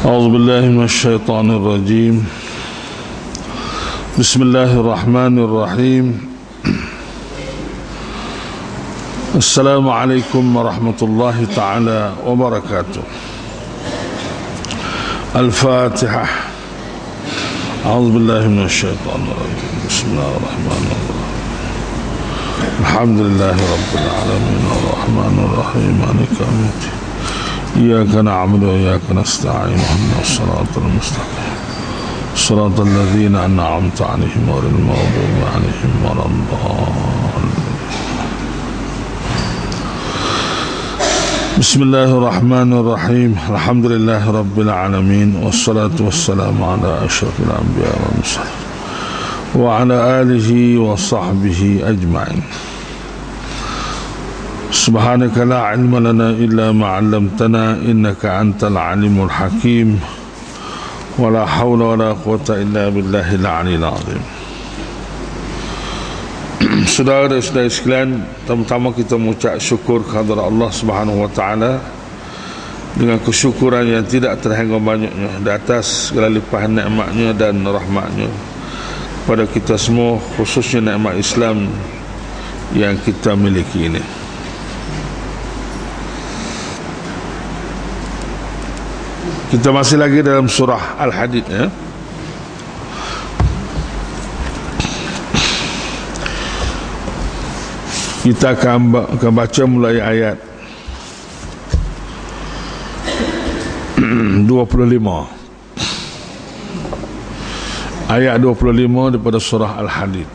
أعوذ بالله من الشيطان الرجيم. بسم الله الرحمن الرحيم. السلام عليكم ورحمة الله تعالى وبركاته. الفاتحة. أعوذ بالله من الشيطان الرجيم. بسم الله الرحمن الرحيم. الحمد لله رب العالمين الرحمن الرحيم مالك يوم الدين. إياك نعبد وإياك نستعين اهدنا الصراط المستقيم صراط الذين أنعمت عليهم غير المغضوب عليهم ولا الضالين. بسم الله الرحمن الرحيم. الحمد لله رب العالمين والصلاة والسلام على أشرف الأنبياء والمرسلين وعلى آله وصحبه أجمعين. سبحانك لا علم لنا إلا ما علمتنا إنك أنت العليم الحكيم ولا حول ولا قوة إلا بالله العلي العظيم. Saudara-saudara sekalian, pertama kita mengucap syukur kepada Allah Subhanahu wa taala dengan kesyukuran yang tidak terhingga banyaknya di atas segala limpahan nikmat-Nya dan rahmat-Nya kepada kita semua, khususnya nikmat Islam yang kita miliki ini. Kita masih lagi dalam surah Al-Hadid ya. Kita akan baca mulai ayat 25. Ayat 25 daripada surah Al-Hadid.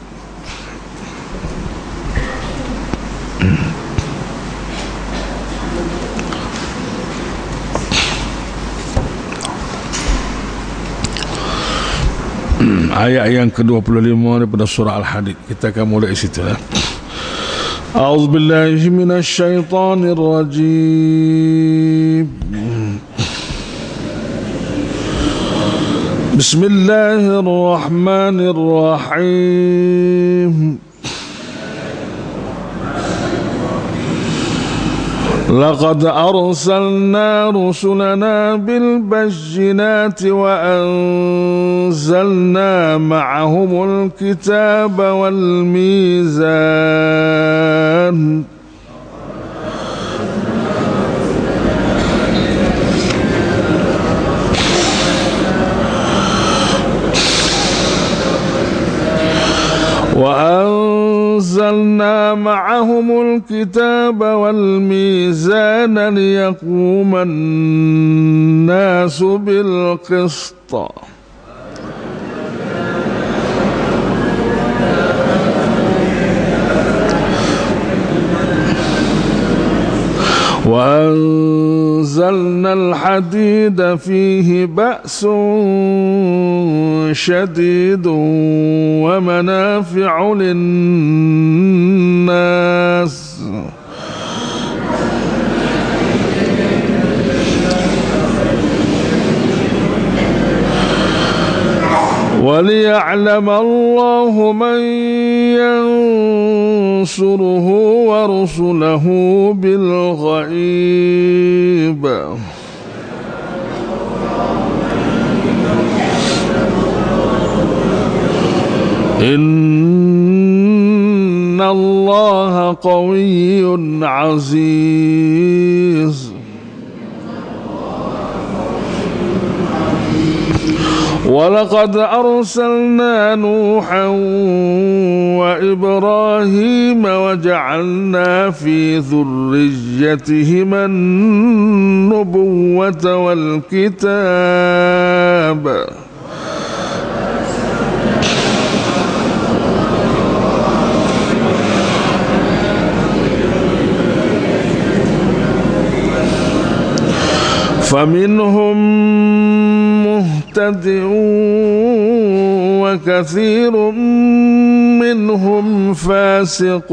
Ayat yang ke-25 daripada surah Al-Hadid. Kita akan mulai situ ya. A'udzu billahi minasy syaithanir rajim. Bismillahirrahmanirrahim. لقد أرسلنا رسلنا بالبينات وأنزلنا معهم الكتاب والميزان وأنزلنا معهم الكتاب والميزان ليقوم الناس بالقسط وأنزلنا الحديد فيه بأس شديد ومنافع للناس وليعلم الله من ينصره ورسله بالغيب إن الله قوي عزيز. ولقد أرسلنا نوحا وإبراهيم وجعلنا في ذريتهما النبوة والكتاب فمنهم مهتد وكثير منهم فاسقون.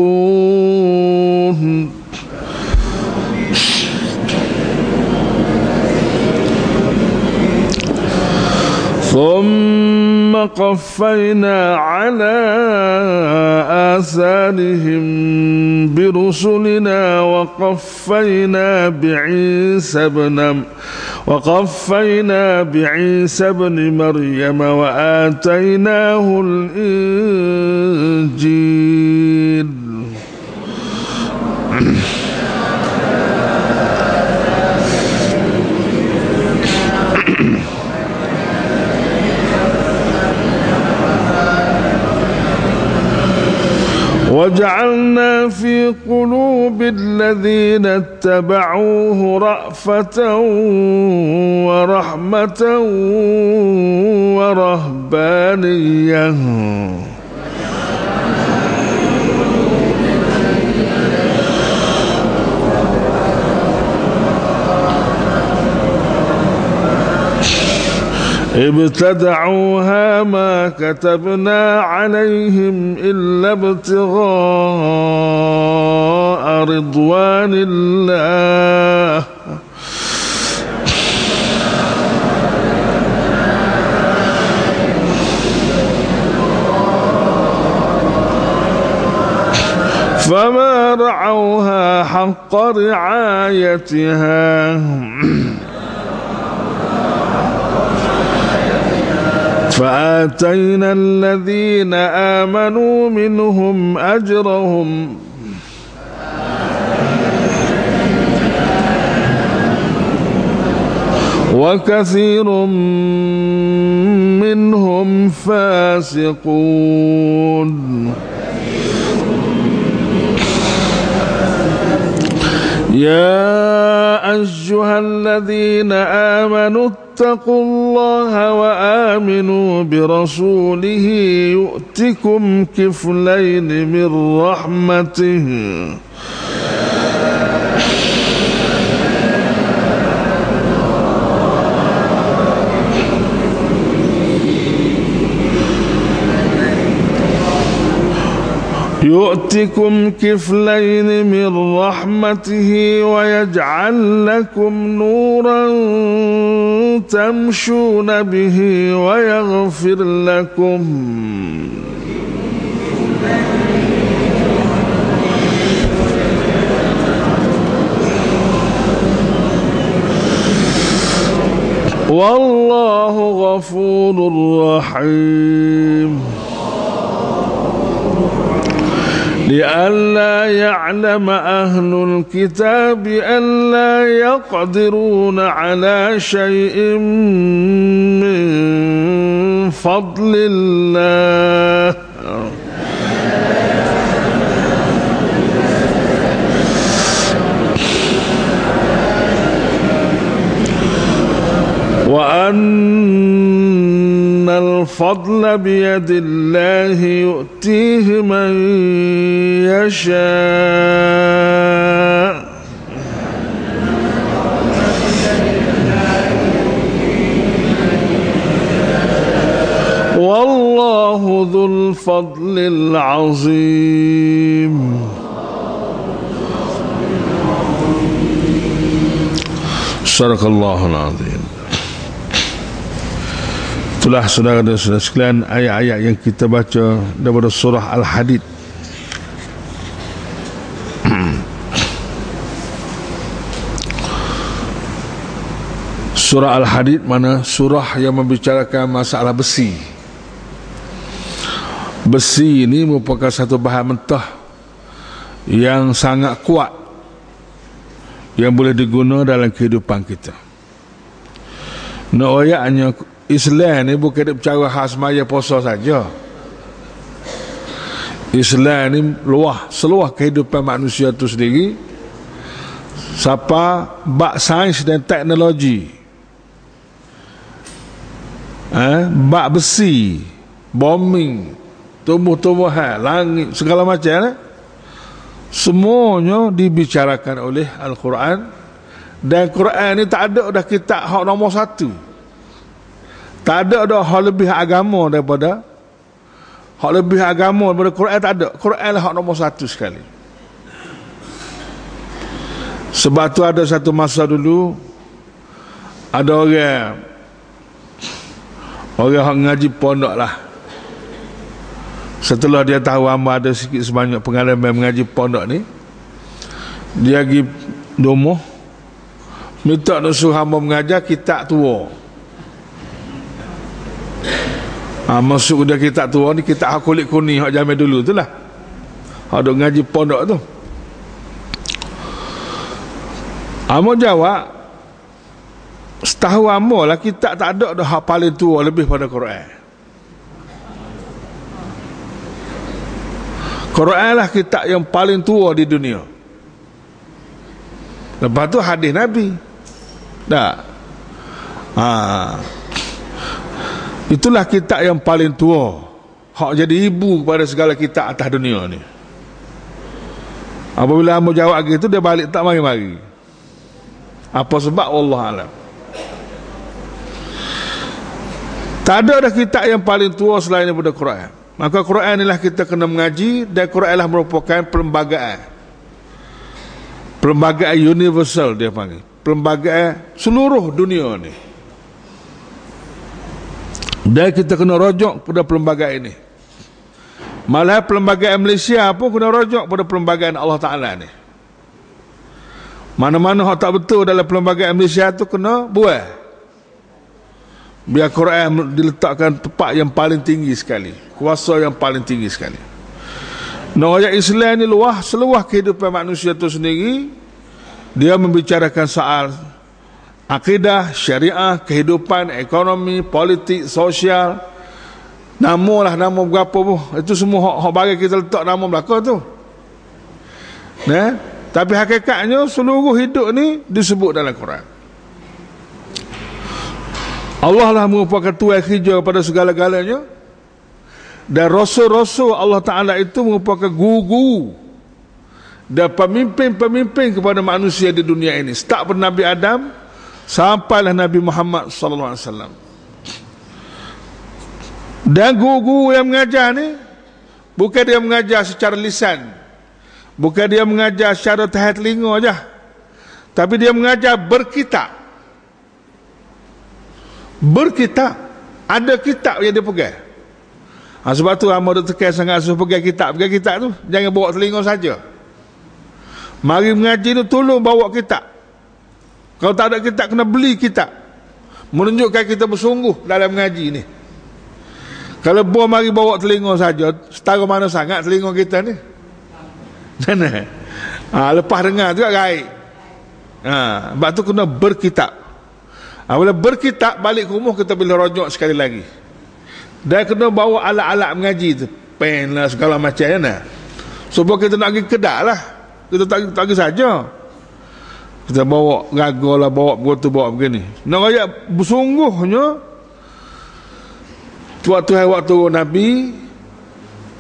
ثم قفينا على آثارهم برسلنا وقفينا بعيسى وقفينا بعيسى ابن مريم وآتيناه الإنجيل وجعلنا في قلوب الذين اتبعوه رأفة ورحمة ورهبانية ابتدعوها ما كتبنا عليهم إلا ابتغاء رضوان الله فما رعوها حق رعايتها فآتينا الذين آمنوا منهم أجرهم وكثير منهم فاسقون يا أيها الذين آمنوا اتقوا الله وآمنوا برسوله يؤتكم كفلين من رحمته يؤتكم كفلين من رحمته ويجعل لكم نورا تمشون به ويغفر لكم والله غفور رحيم لئلا يعلم أهل الكتاب ألا يقدرون على شيء من فضل الله وأن الفضل بيد الله يؤتيه من يشاء والله ذو الفضل العظيم صدق الله العظيم. Itulah saudara dan saudara sekalian ayat-ayat yang kita baca daripada surah Al-Hadid. Surah Al-Hadid mana surah yang membicarakan masalah besi. Besi ini merupakan satu bahan mentah yang sangat kuat yang boleh digunakan dalam kehidupan kita. Ayatnya Islam ni bukan bercara khas maya puasa saja. Islam ni seluah kehidupan manusia itu sendiri. Siapa bak sains dan teknologi, bak besi, bombing, tumbuh-tumbuhan, langit, segala macam, semuanya dibicarakan oleh Al-Quran. Dan Quran ni tak ada dah kitab hak nombor satu. Tak ada dah hak lebih agama daripada Quran. Tak ada. Quran lah hak nombor satu sekali. Sebab tu ada satu masa dulu ada orang hak ngaji pondok lah. Setelah dia tahu hamba ada sikit sebanyak pengalaman mengaji pondok ni, dia pergi domoh minta nak suruh hamba mengajar kitab tua. Maksud dia kitab tua ni kitab hak kulit kuning hak zaman dulu tu lah, hak duk ngaji pondok tu. Hamba jawab, setahu hamba lah kitab tak ada dah hak paling tua lebih pada Quran. Quran lah kitab yang paling tua di dunia. Lepas tu hadis Nabi. Tak. Itulah kitab yang paling tua, hak jadi ibu kepada segala kitab atas dunia ni. Apabila hamba jawab gitu, dia balik tak mari-mari. Apa sebab? Allah alam. Tak ada dah kitab yang paling tua selain daripada Quran. Maka Quran inilah kita kena mengaji, dan Quran inilah merupakan perlembagaan universal, dia panggil perlembagaan seluruh dunia ni. Dan kita kena rojok pada perlembagaan ini. Malah perlembagaan Malaysia pun kena rojok pada perlembagaan Allah Ta'ala ni. Mana-mana hak tak betul dalam perlembagaan Malaysia tu kena buang. Biar Quran diletakkan tempat yang paling tinggi sekali, kuasa yang paling tinggi sekali. Rakyat Islam ni seluah kehidupan manusia tu sendiri. Dia membicarakan soal akidah, syariah, kehidupan, ekonomi, politik, sosial. Nama berapa pun, itu semua hak bagi kita letak nama belakang tu. Tapi hakikatnya seluruh hidup ni disebut dalam Quran. Allah lah merupakan tuan kerja pada segala-galanya. Dan rasul-rasul Allah Ta'ala itu merupakan guru dan pemimpin-pemimpin kepada manusia di dunia ini. Start pada Nabi Adam sampailah Nabi Muhammad sallallahu alaihi wasallam. Dan guru-guru yang mengajar ni bukan dia mengajar secara lisan, bukan dia mengajar secara tahat telinga aja, tapi dia mengajar berkitab. Ada kitab yang dia pegang. Sebab tu hamba duk tekan sangat suruh pegang kitab tu, jangan bawa telinga saja. Mari mengaji ni tolong bawa kitab. Kalau tak ada kitab, kena beli kitab, menunjukkan kita bersungguh dalam mengaji ni. Kalau mari bawa telinga saja, setara mana sangat telinga kita ni. Lepas dengar juga gaib. Sebab tu kena berkitab. Bila berkitab, balik ke rumah kita boleh rojok sekali lagi. Dan kena bawa alat-alat mengaji tu, pen lah segala macam ya. Sebab kita nak pergi kedak lah, kita tak pergi saja. Kita bawa gagal lah, bawa begitu, bawa begini. Nak rakyat bersungguhnya. Waktu Nabi,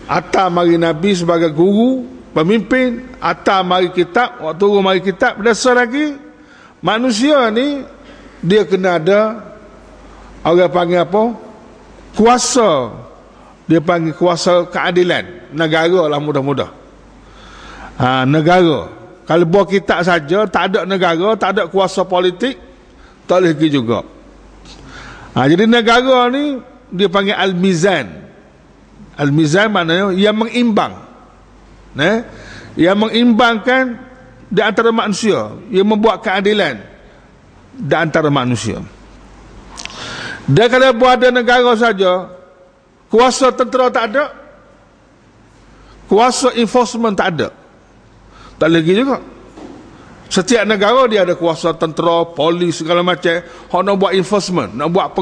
atas mari Nabi sebagai guru, pemimpin, atas mari kitab, waktu mari kitab. Dasar lagi manusia ni dia kena ada, orang panggil apa, kuasa. Dia panggil kuasa keadilan. Negara lah mudah-mudah. Negara. Kalau buat kitab saja, tak ada negara, tak ada kuasa politik, tak boleh pergi juga. Jadi negara ni dia panggil Al-Mizan. Al-Mizan maknanya yang mengimbang. Yang mengimbangkan di antara manusia, yang membuat keadilan di antara manusia. Dan kalau buat ada negara saja, kuasa tentera tak ada, kuasa enforcement tak ada, tak lagi juga. Setiap negara dia ada kuasa tentera, polis, segala macam. Hak nak buat enforcement, nak buat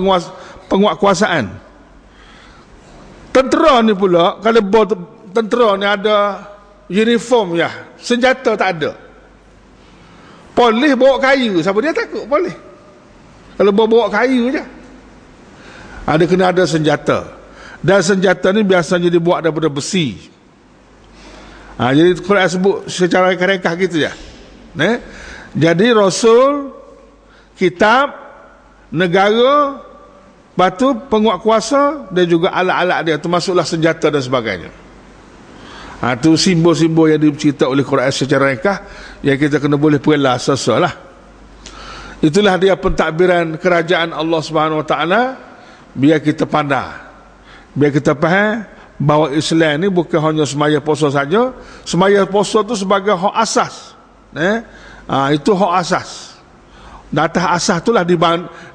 penguatkuasaan. Tentera ni pula, kalau buat tentera ni ada uniform ya, senjata tak ada. Polis bawa kayu, siapa dia takut polis? Kalau bawa kayu je. Ada kena ada senjata. Dan senjata ni biasanya dibuat daripada besi. Jadi Quran sebut secara reka-reka gitu ya. Jadi Rasul, kitab, negara, batu, penguat kuasa, dan juga alat-alat dia, termasuklah senjata dan sebagainya. Itu simbol-simbol yang dicerita oleh Quran secara reka, yang kita kena boleh perlah sesuai lah. Itulah dia pentadbiran kerajaan Allah Subhanahu Wa Taala. Biar kita pandai, biar kita faham bahawa Islam ni bukan hanya semaya puasa saja. Semaya puasa tu sebagai hak asas. Itu hak asas. Dan atas asas itulah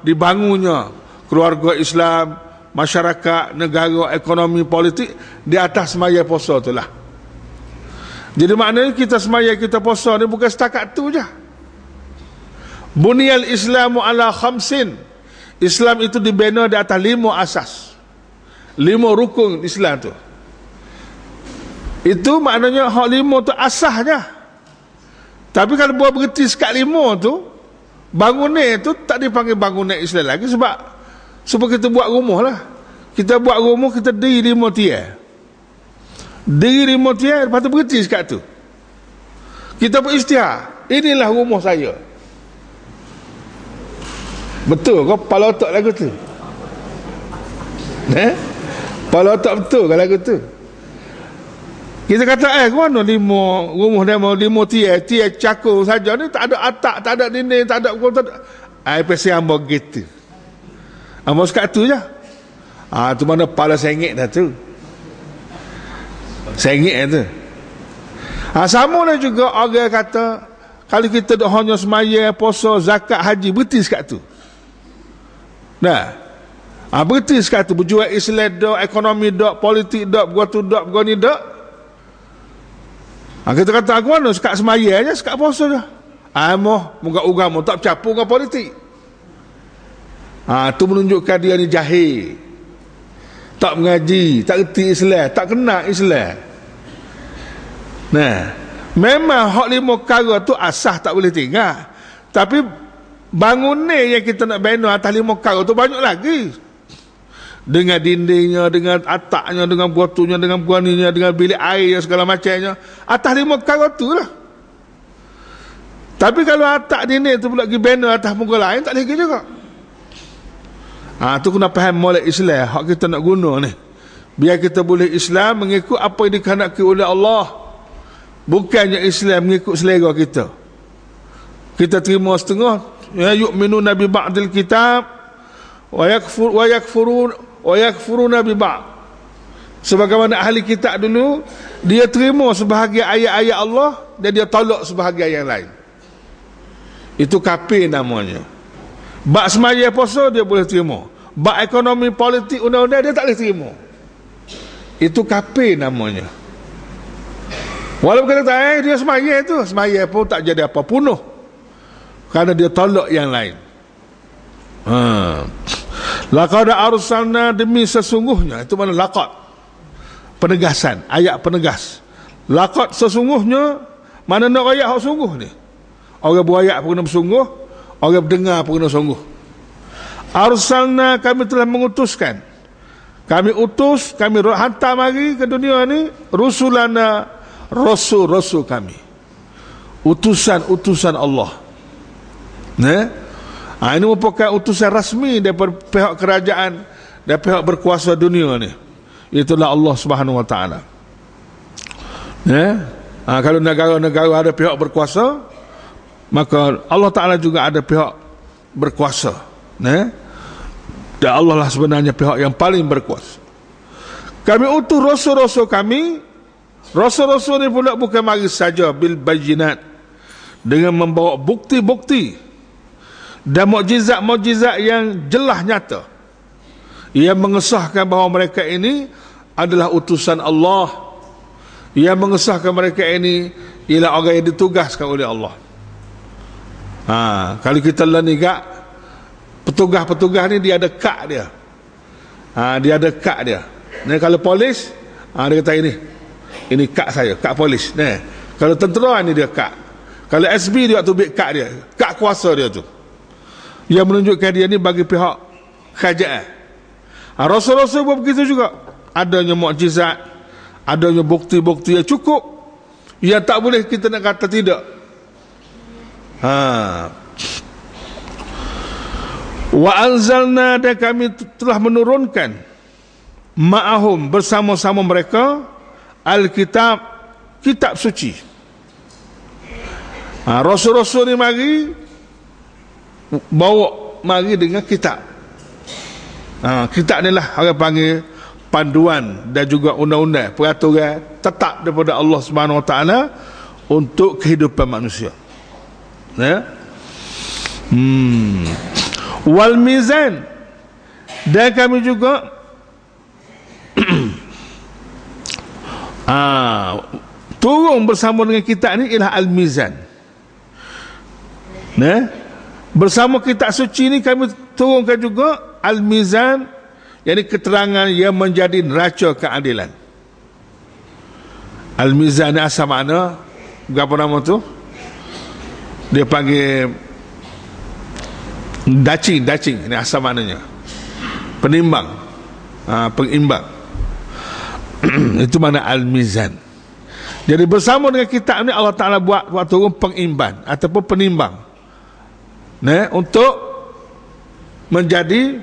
dibangunnya keluarga Islam, masyarakat, negara, ekonomi, politik di atas semaya puasa itulah. Jadi maknanya kita semaya, kita puasa ni bukan setakat tu je. Bunyal Islamu ala khamsin. Islam itu dibina di atas 5 asas, 5 rukun Islam tu. Itu maknanya hak 5 tu asasnya. Tapi kalau buat berhenti sekat 5 tu, bangunan tu tak dipanggil bangunan Islam lagi. Sebab kita buat rumah lah. Kita buat rumah, kita diri 5 tiang. Diri 5 tiang, lepas tu berhenti sekat tu. Kita berisytihar, inilah rumah saya. Betul kau kepala otak lagu tu? Kepala otak betul kalau lagu tu? Kita kata ke mana 5 rumah dia mau 5 tiang cakul saja ni, tak ada atap, tak ada dinding, tak ada pesi hamba gitu. Hamba sekat tu je. Tu mana kepala sengit dah tu. Sengit tu. Sama lah juga orang kata kalau kita dah hanya semaya, puasa, zakat, haji, berhenti sekat tu. Berhenti sekat tu. Berjuang Islam dak, ekonomi dak, politik dak, buat tu dak, buat ni dak. Kita kata aku mana sekat semaya aja, sekat puasa je. Muka agama tak bercampur dengan politik. Tu menunjukkan dia ni jahil, tak mengaji, tak erti Islam, tak kena Islam. Memang hak 5 perkara tu asas tak boleh tinggal. Tapi bangunan yang kita nak bina atas 5 perkara tu banyak lagi. Dengan dindingnya, dengan atapnya, dengan buatunya, dengan buaninya, dengan bilik air segala macamnya. Atas 5 perkara tu lah. Tapi kalau atap dinding tu pula pergi bina atas muka lain, tak lagi juga. Tu kena faham molek Islam hak kita nak guna ni. Biar kita boleh Islam mengikut apa yang dikehendaki oleh Allah. Bukannya Islam mengikut selera kita. Kita terima setengah, ya yu'minuna bi ba'dil kitab wa yakfuruna bi ba'd. Sebagaimana ahli kitab dulu, dia terima sebahagian ayat-ayat Allah dan dia tolak sebahagian yang lain. Itu kafir namanya. Bab semaya puasa dia boleh terima. Bab ekonomi, politik, undang-undang dia tak boleh terima. Itu kafir namanya. Walaupun kita kata dia semaya tu, semaya pun tak jadi apa, punuh. Kerana dia tolak yang lain. Laqad arsalna, demi sesungguhnya, itu mana laqad, penegasan, ayat penegas. Laqad sesungguhnya, mana nak ayat hak sungguh ni. Orang berayak pun kena bersungguh, orang berdengar pun kena sungguh. Arsalna, kami telah mengutuskan, kami utus, kami hantar mari ke dunia ni rusulana, rasul-rasul kami, utusan-utusan Allah. Ini merupakan utusan rasmi daripada pihak kerajaan dan pihak berkuasa dunia ni. Itulah Allah Subhanahu Wa Taala. Kalau negara-negara ada pihak berkuasa, maka Allah Taala juga ada pihak berkuasa. Dan Allah lah sebenarnya pihak yang paling berkuasa. Kami utus rasul-rasul kami. Rasul-rasul ni pula bukan mari saja bil bayyinat, dengan membawa bukti-bukti dan mukjizat-mukjizat yang jelas nyata, yang mengesahkan bahawa mereka ini adalah utusan Allah, yang mengesahkan mereka ini ialah orang yang ditugaskan oleh Allah. Kalau kita lihat ni kak, petugas-petugas ni dia ada kad dia. Dia ada kad dia. Kalau polis, dia kata ini kad saya, kad polis. Kalau tentera ni dia kad. Kalau SB dia tubik kad dia, kad kuasa dia tu, yang menunjukkan dia ni bagi pihak kerajaan. Rasul-rasul pun begitu juga. Adanya mukjizat, adanya bukti-bukti yang cukup, yang tak boleh kita nak kata tidak. Wa anzalna, dan kami telah menurunkan ma'ahum, bersama-sama mereka, Alkitab, kitab suci. Rasul-rasul ni mari bawa mari dengan kitab. Kitab ni lah orang panggil panduan dan juga undang-undang, peraturan tetap daripada Allah Subhanahu Wa Taala untuk kehidupan manusia. Wal mizan, dan kami juga turun bersama dengan kitab ni ialah al-mizan. Bersama kitab suci ni kami turunkan juga al-mizan, yakni keterangan yang menjadi neraca keadilan. Al-mizan ni asal makna, berapa nama tu? Dia panggil dacing, ni asal maknanya penimbang, pengimbang. Itu makna al-mizan. Jadi bersama dengan kitab ni Allah Ta'ala buat turun pengimbang ataupun penimbang, untuk menjadi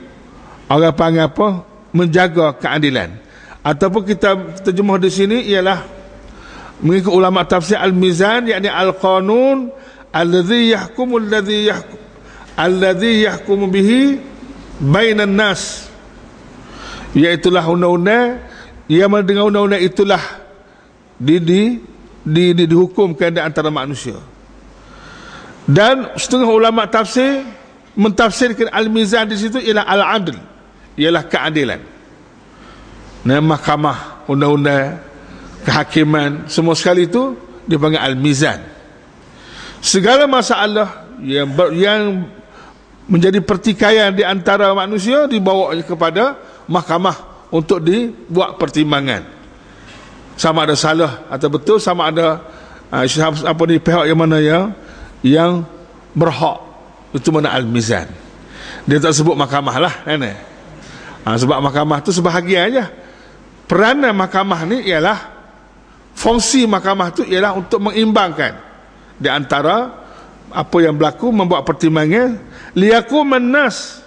orang panggil apa, menjaga keadilan. Ataupun kita terjemah di sini ialah mengikut ulama tafsir al-mizan, yakni al-qanun alladhi yahkumu bihi bainan nas, iaitulah undang-undang yang dengan undang-undang itulah dihukumkan di antara manusia. Dan setengah ulama tafsir mentafsirkan al-mizan di situ ialah al-adl, ialah keadilan. Mahkamah, undang-undang, kehakiman, semua sekali itu dipanggil al-mizan. Segala masalah yang menjadi pertikaian di antara manusia dibawa kepada mahkamah untuk dibuat pertimbangan, sama ada salah atau betul, sama ada apa ni, pihak yang mana yang berhak. Itu mana al-mizan. Dia tak sebut mahkamah lah, sebab mahkamah tu sebahagian aja. Peranan mahkamah ni ialah, fungsi mahkamah tu ialah untuk mengimbangkan di antara apa yang berlaku, membuat pertimbangan liyakumas,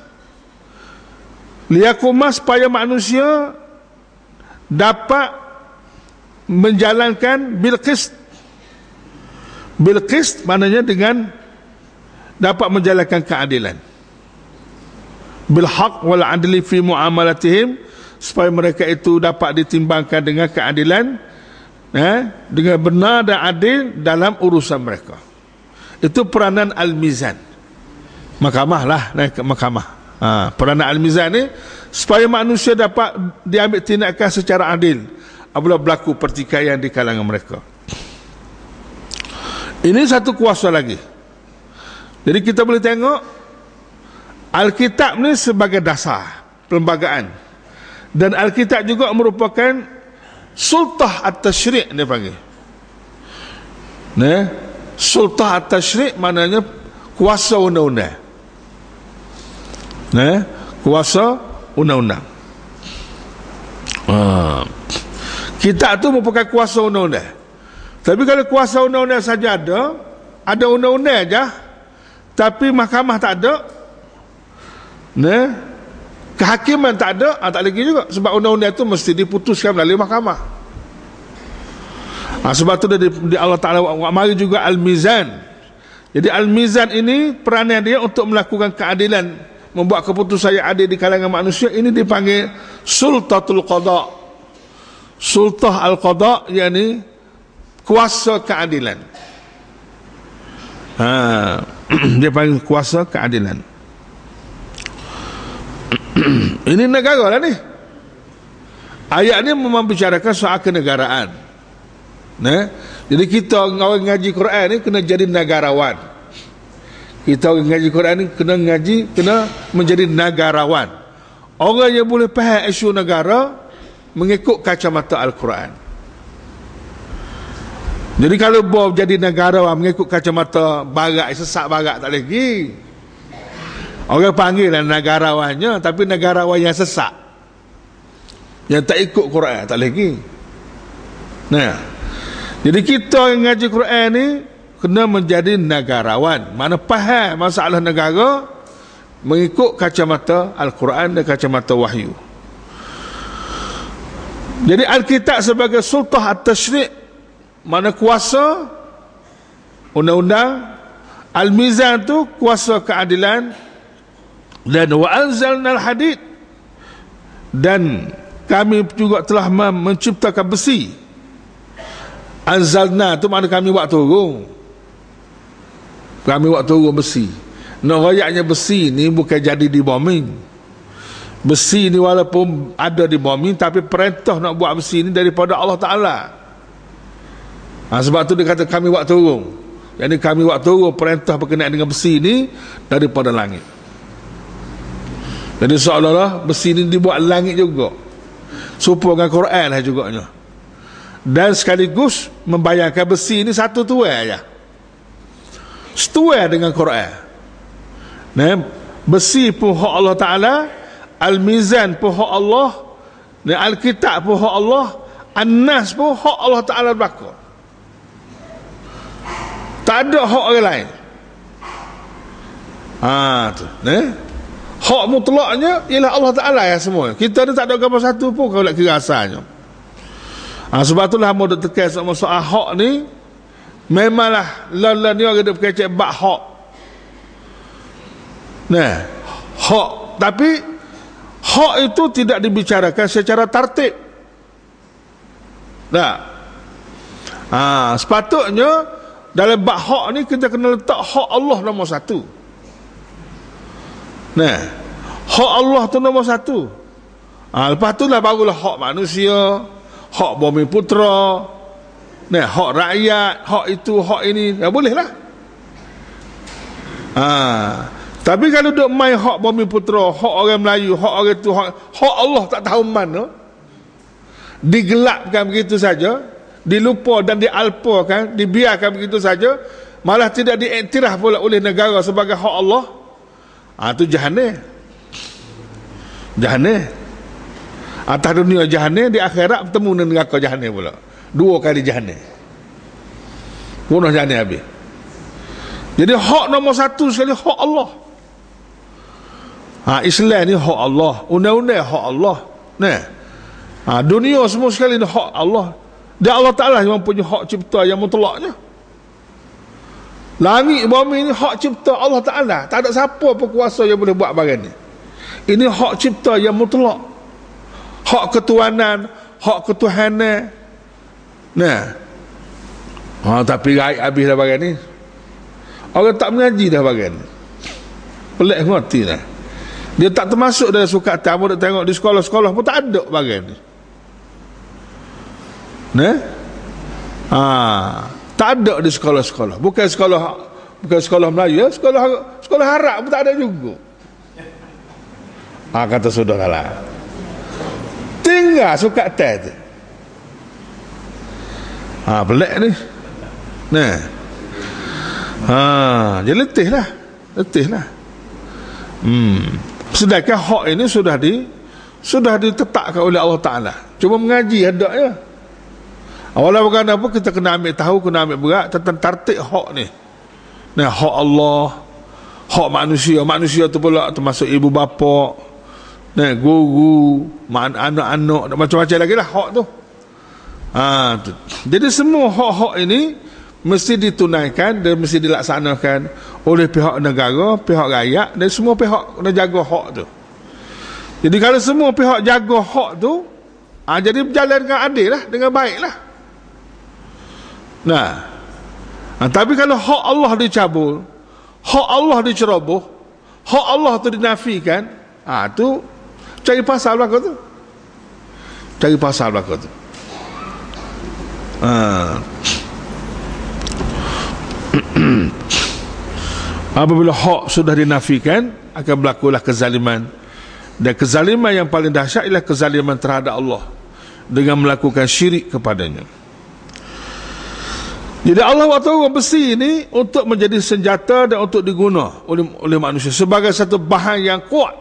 supaya manusia dapat menjalankan bil qist. Bil qist maknanya dengan dapat menjalankan keadilan. Bil haq wal adli fi muamalatihim, supaya mereka itu dapat ditimbangkan dengan keadilan, dengan benar dan adil dalam urusan mereka. Itu peranan al-mizan. Mahkamah lah, mahkamah. Peranan al-mizan ni supaya manusia dapat diambil tindakan secara adil apabila berlaku pertikaian di kalangan mereka. Ini satu kuasa lagi. Jadi kita boleh tengok Alkitab ni sebagai dasar perlembagaan, dan Alkitab juga merupakan sultah at-tashri', dia panggil. Sultah at-tashri' maknanya kuasa undang-undang. Kuasa undang-undang. Kitab tu merupakan kuasa undang-undang. Tapi kalau kuasa undang-undang saja ada undang-undang aja, tapi mahkamah tak ada, kehakiman tak ada, tak lagi juga. Sebab undang-undang itu mesti diputuskan melalui mahkamah. Sebab tu Allah Ta'ala mari juga al-mizan. Jadi al-mizan ini peranan dia untuk melakukan keadilan, membuat keputusan yang adil di kalangan manusia. Ini dipanggil sultatul qada. Sultah al-qada, yakni kuasa keadilan. Dia panggil kuasa keadilan. Ini negara lah ni. Ayat ni membicarakan soal kenegaraan. Jadi kita orang ngaji Quran ni kena jadi negarawan. Kita orang ngaji Quran ni kena menjadi negarawan. Orang yang boleh faham isu negara mengikut kacamata Al-Quran. Jadi kalau boleh jadi negarawan mengikut kacamata barat, sesak barat, tak lagi. Orang panggil lah negarawannya, tapi negarawan yang sesak, yang tak ikut Quran, tak lagi. Jadi kita yang ngaji Quran ni kena menjadi negarawan, mana faham masalah negara mengikut kacamata Al-Quran dan kacamata wahyu. Jadi Alkitab sebagai sultah at-tashri', mana kuasa undang-undang. Al-mizan tu kuasa keadilan. Dan wa anzalnal hadid, dan kami juga telah menciptakan besi. Anzalna tu makna kami buat turun. Kami buat turun besi. Nak royaknya besi ni bukan jadi di bombing. Besi ni walaupun ada di bombing, tapi perintah nak buat besi ni daripada Allah Ta'ala. Sebab tu dia kata kami buat turun. Jadi kami buat turun perintah berkenaan dengan besi ni daripada langit. Jadi seolah-olah besi ni dibuat langit juga, serupa dengan Quran lah juganya. Dan sekaligus membayangkan besi ni satu tuai aja, setuai dengan Quran. Nah, besi pun hak Allah Ta'ala, Al-Mizan pun hak Allah, dan Al-Kitab pun hak Allah, An-Nas pun hak Allah Ta'ala belaka. Tak ada hak orang lain. Tu, hak mutlaknya ialah Allah Ta'ala yang semua. Kita ni tak ada gambar satu pun kalau nak kira asalnya. Sebab itulah mau duk tekan sama soal hak ni. Memanglah la ni orang duk kecek bab hak. Hak, tapi hak itu tidak dibicarakan secara tertib. Sepatutnya dalam bab hak ni kita kena letak hak Allah nombor satu. Hak Allah tu nombor satu. Lepas tu lah barulah hak manusia, hak bumi putera, hak rakyat, hak itu, hak ini. Boleh lah. Tapi kalau duk main hak bumi putera, hak orang Melayu, hak orang itu, hak Allah tak tahu mana, digelapkan begitu saja, dilupa dan dialpakan, dibiarkan begitu saja, malah tidak diiktiraf pula oleh negara sebagai hak Allah. Itu jahanam. Atas dunia jahanam, di akhirat bertemu dengan neraka jahanam pula. 2 kali jahanam. Bunuh jahanam habis. Jadi hak nombor satu sekali hak Allah. Islam ni hak Allah, undang-undang hak Allah. Dunia semua sekali ni hak Allah. Dan Allah Ta'ala yang mempunyai hak cipta yang mutlaknya. Langit bumi ni hak cipta Allah Ta'ala. Tak ada siapa pun kuasa yang boleh buat bagian ni. Ini hak cipta yang mutlak, hak ketuanan, hak ketuhanan. Tapi rakyat habis dah bagian ni. Orang tak mengaji dah bagian ni. Pelik ngerti dah. Dia tak termasuk dalam sukatan. Kamu nak tengok di sekolah-sekolah pun tak ada bagian ni. Tak ada di sekolah-sekolah. Bukan sekolah Melayu, sekolah Arab pun tak ada juga. Kata saudara lah, tinggal sukatan tu. Pelik ni. Jadi letih lah. Sedangkan hak ini sudah ditetapkan oleh Allah Ta'ala. Cuma mengaji ada ya. Walaupun apa kita kena ambil tahu, kena ambil berat tentang tertib hak ni. Hak Allah, hak manusia. Manusia tu pula termasuk ibu bapa, guru, anak-anak, macam-macam lagi lah hak tu. Jadi semua hak-hak ini mesti ditunaikan dan mesti dilaksanakan oleh pihak negara, pihak rakyat, dan semua pihak kena jaga hak tu. Jadi kalau semua pihak jaga hak tu, jadi berjalan dengan adil lah, dengan baik lah. Tapi kalau hak Allah dicabul, hak Allah diceroboh, hak Allah tu dinafikan, tu cari pasal belaka tu. Apabila hak sudah dinafikan, akan berlakulah kezaliman. Dan kezaliman yang paling dahsyat ialah kezaliman terhadap Allah dengan melakukan syirik kepadanya. Jadi Allah waktu besi ini untuk menjadi senjata dan untuk diguna oleh manusia sebagai satu bahan yang kuat.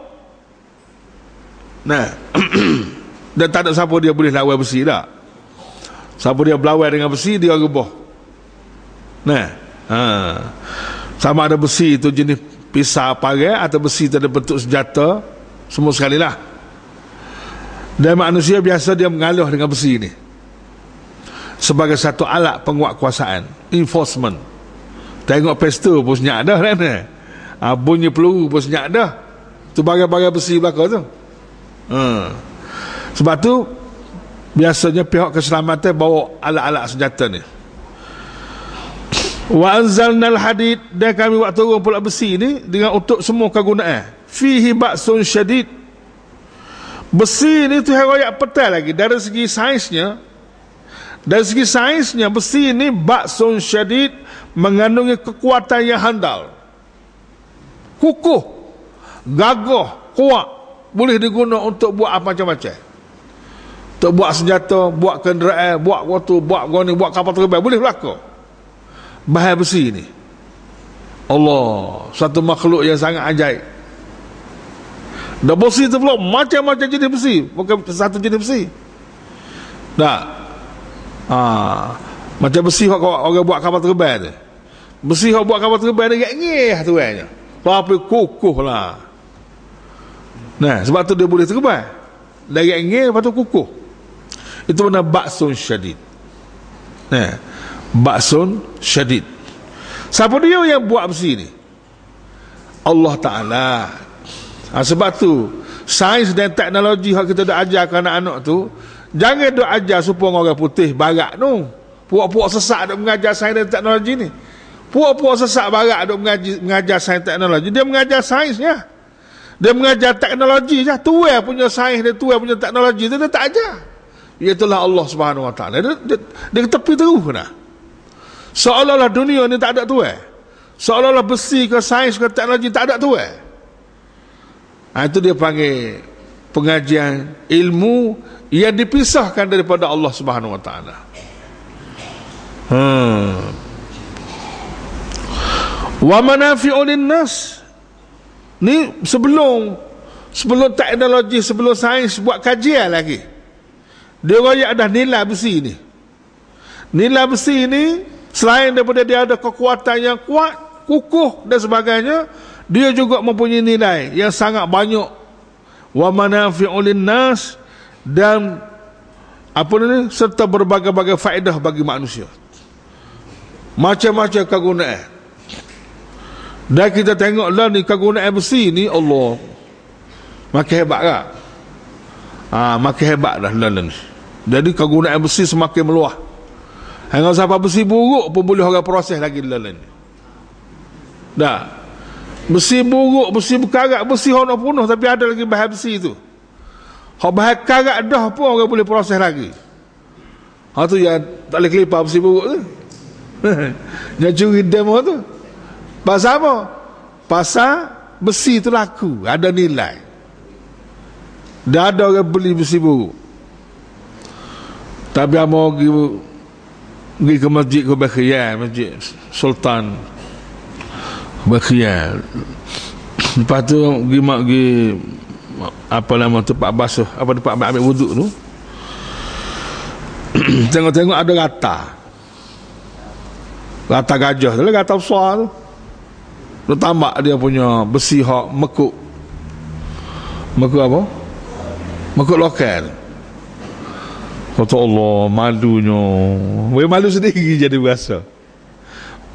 Dan tak ada siapa dia boleh lawan besi tak. Siapa dia berlawan dengan besi, dia rebah. Sama ada besi itu jenis pisau parai atau besi itu ada bentuk senjata, semua sekali lah. Dan manusia biasa dia mengalah dengan besi ini sebagai satu alat penguatkuasaan, enforcement. Tengok pesta pun senyap dah kan? Bunyi peluru pun senyap dah. Tu bagai-bagai besi belakang tu. Sebab tu biasanya pihak keselamatan bawa alat-alat senjata ni. Wa anzalnal hadid, dan kami buat turun pula besi ni dengan untuk semua kegunaan. Fihi ba'sun syadid. Besi ni tu riwayat petai lagi dari segi sainsnya. Dari segi sainsnya besi ni ba'sun syadid, mengandungi kekuatan yang handal, kukuh, gagah, kuat, boleh digunakan untuk buat apa macam-macam. Untuk buat senjata, buat kenderaan, buat waktu, buat goni, buat kapal terbang, boleh berlaku. Bahan besi ni, Allah, satu makhluk yang sangat ajaib. Dan besi tu pula macam-macam jenis besi, bukan satu jenis besi. Macam besi orang buat kapal terbang tu. Besi orang buat kapal terbang dia ngeh tu kan. Tapi kukuh lah. Nah, sebab tu dia boleh terbang. Dia ngeh, lepas tu kukuh. Itu mana ba'sun syadid. Nah, ba'sun syadid. Siapa dia yang buat besi ni? Allah Ta'ala. Sebab tu sains dan teknologi yang kita dah ajar ke anak-anak tu, jangan dah ajar supaya orang putih barat tu. Puak-puak sesak duk mengajar sains dan teknologi ni. Puak-puak sesak barat duk mengajar sains teknologi. Dia mengajar sainsnya, dia mengajar teknologi je. Tuai punya sains dan tuai punya teknologi tu dia tak ajar. Iaitulah Allah Subhanahu Wa Taala. Dia tepi terus dah. Seolah-olah dunia ni tak ada tuai. Seolah-olah besi ke sains ke teknologi tak ada tuai. Itu dia panggil pengajian ilmu yang dipisahkan daripada Allah Subhanahu Wa Taala. Wa manafi'u linnas. Ni sebelum teknologi, sebelum sains buat kajian lagi, dia royak ada nilai besi ni. Nilai besi ni selain daripada dia ada kekuatan yang kuat, kukuh dan sebagainya, dia juga mempunyai nilai yang sangat banyak. Wa manafi'u linnas, dan apa ni, serta berbagai-bagai faedah bagi manusia. Macam-macam kegunaan. Dan kita tengoklah ni kegunaan besi ni, Allah, makin hebat tak? Makin hebat dah ni. Jadi kegunaan besi semakin meluas. Hingga sampai besi buruk pun boleh orang proses lagi ni. Dah. Besi buruk, besi berkarat, besi orang nak punuh, tapi ada lagi bahan besi tu. Hak bahan karat dah pun orang boleh proses lagi. Tu yang tak boleh kelipar besi buruk tu. Yang curi demo tu. Pasal apa? Pasal besi tu laku, ada nilai. Dah ada orang beli besi buruk. Tapi mau pergi ke masjid ke Bakhiyal, masjid Sultan Bakhiyal. Lepas tu pergi apa nama tempat basuh, apa tempat ambil wuduk tu. Tengok-tengok ada rata gajah tu, rata besar tu. Dia tambah dia punya besi hak mekuk apa? Mekuk lokal. Kata Allah, malunya. Malu sendiri jadi berasa.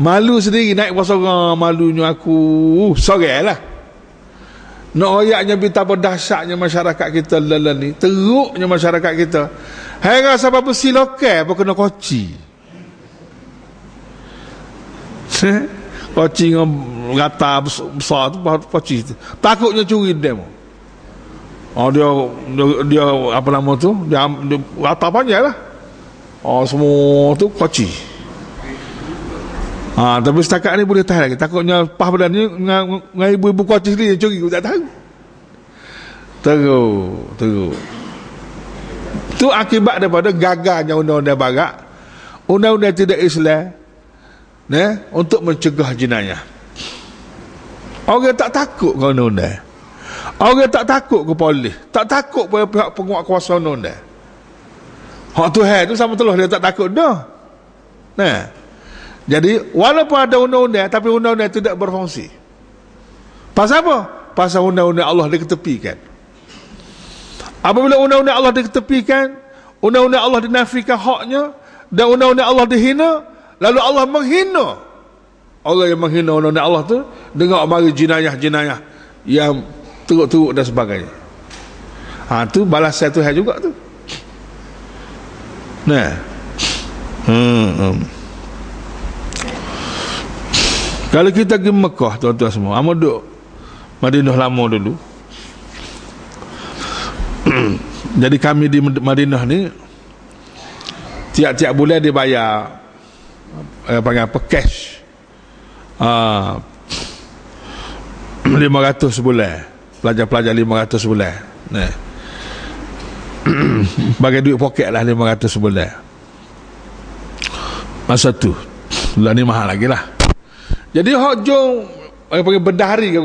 Malu sendiri naik pasal malunya aku. Sorang lah. Nak royaknya betapa dahsyatnya masyarakat kita lalan ni. Teruknya masyarakat kita. Hingga sampai besi lokal pun kena koci. Koci dengan rata besar tu, koci tu. Takutnya curi dia. Dia apa nama tu? Dia rata panjang lah. Semua tu koci. Tapi setakat ni boleh tahan lagi. Takutnya pah badan ni dengan ibu-ibu koci sendiri yang curi, tak tahu. Teruk. Itu akibat daripada gagalnya undang-undang barat, undang-undang tidak Islam, untuk mencegah jenayah. Orang tak takut ke undang-undang. Orang tak takut ke polis, tak takut pada pihak penguat kuasa undang-undang. Hak Tuhan tu sama telah dia tak takut dah. Jadi walaupun ada undang-undang, tapi undang-undang tidak berfungsi. Pasal apa? Pasal undang-undang Allah diketepikan. Apabila undang-undang Allah diketepikan, undang-undang Allah dinafikan haknya, dan undang-undang Allah dihina, lalu Allah menghina orang yang menghina undang-undang Allah tu dengan mari jenayah-jenayah yang teruk-teruk dan sebagainya. Tu balasan Tuhan juga tu. Kalau kita pergi Mekah, tuan-tuan semua, amat duduk Madinah lama dulu. Jadi kami di Madinah ni tiap-tiap bulan dia bayar panggil apa, cash 500 sebulan. Pelajar-pelajar 500 sebulan. Nah, bagi duit poket lah 500 sebulan. Masa tu bulan ni mahal lagi lah. Jadi hak jom panggil berdahari,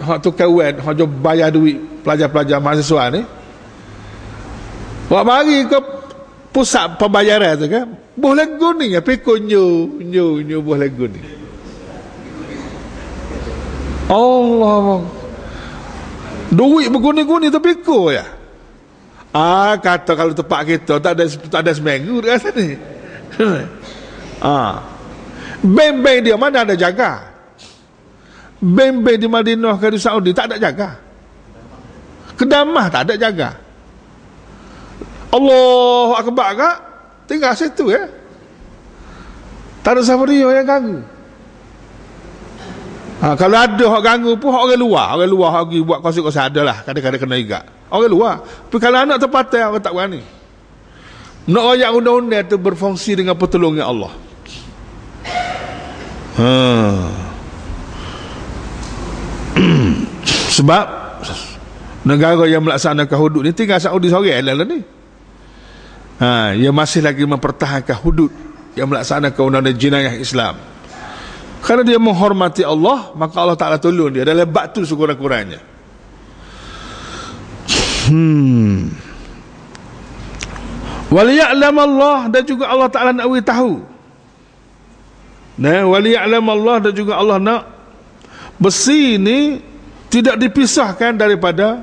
hak tu kawan, hak jom bayar duit pelajar-pelajar mahasiswa ni, hak mari ke pusat pembayaran tu kan, buh lagu ni pekon nyu buh lagu ni. Allah, duit berguni-guni tu pekon ya. Kata kalau tempat kita tak ada seminggu dekat sana. Bank-bank dia mana ada jaga? Bank-bank di Madinah ke di Saudi tak ada jaga. Kedamah tak ada jaga. Allahu Akbar kak, tinggal situ ya. Tak ada siapa dia yang ganggu. Kalau ada orang ganggu pun orang luar pergi buat kosong-kosong, ada lah kadang-kadang kena igat orang luar. Tapi kalau anak tempatan, orang tak berani. Nak royak undang-undang itu berfungsi dengan pertolongan Allah. Sebab negara yang melaksanakan hudud ni tinggal Saudi seorang lah ni. Ia masih lagi mempertahankan hudud yang melaksanakan undang-undang jenayah Islam. Kerana dia menghormati Allah, maka Allah Ta'ala tolong dia dalam bab tu sekurang-kurangnya. Waliya'lam Allah, dan juga Allah Ta'ala nak tahu. Nah, waliya'lam Allah, dan juga Allah nak besi ini tidak dipisahkan daripada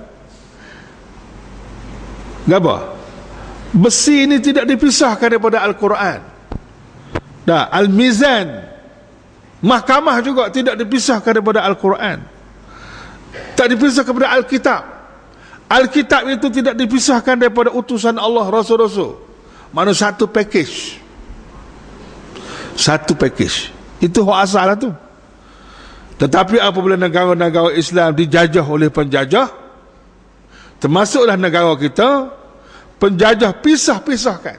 apa? Besi ini tidak dipisahkan daripada Al-Quran. Al-Mizan, mahkamah juga tidak dipisahkan daripada Al-Quran. Tak dipisahkan daripada Alkitab. Alkitab itu tidak dipisahkan daripada utusan Allah, Rasul-Rasul. Mana satu package. Satu package. Itu hak asal lah tu. Tetapi apabila negara-negara Islam dijajah oleh penjajah, termasuklah negara kita, penjajah pisah-pisahkan.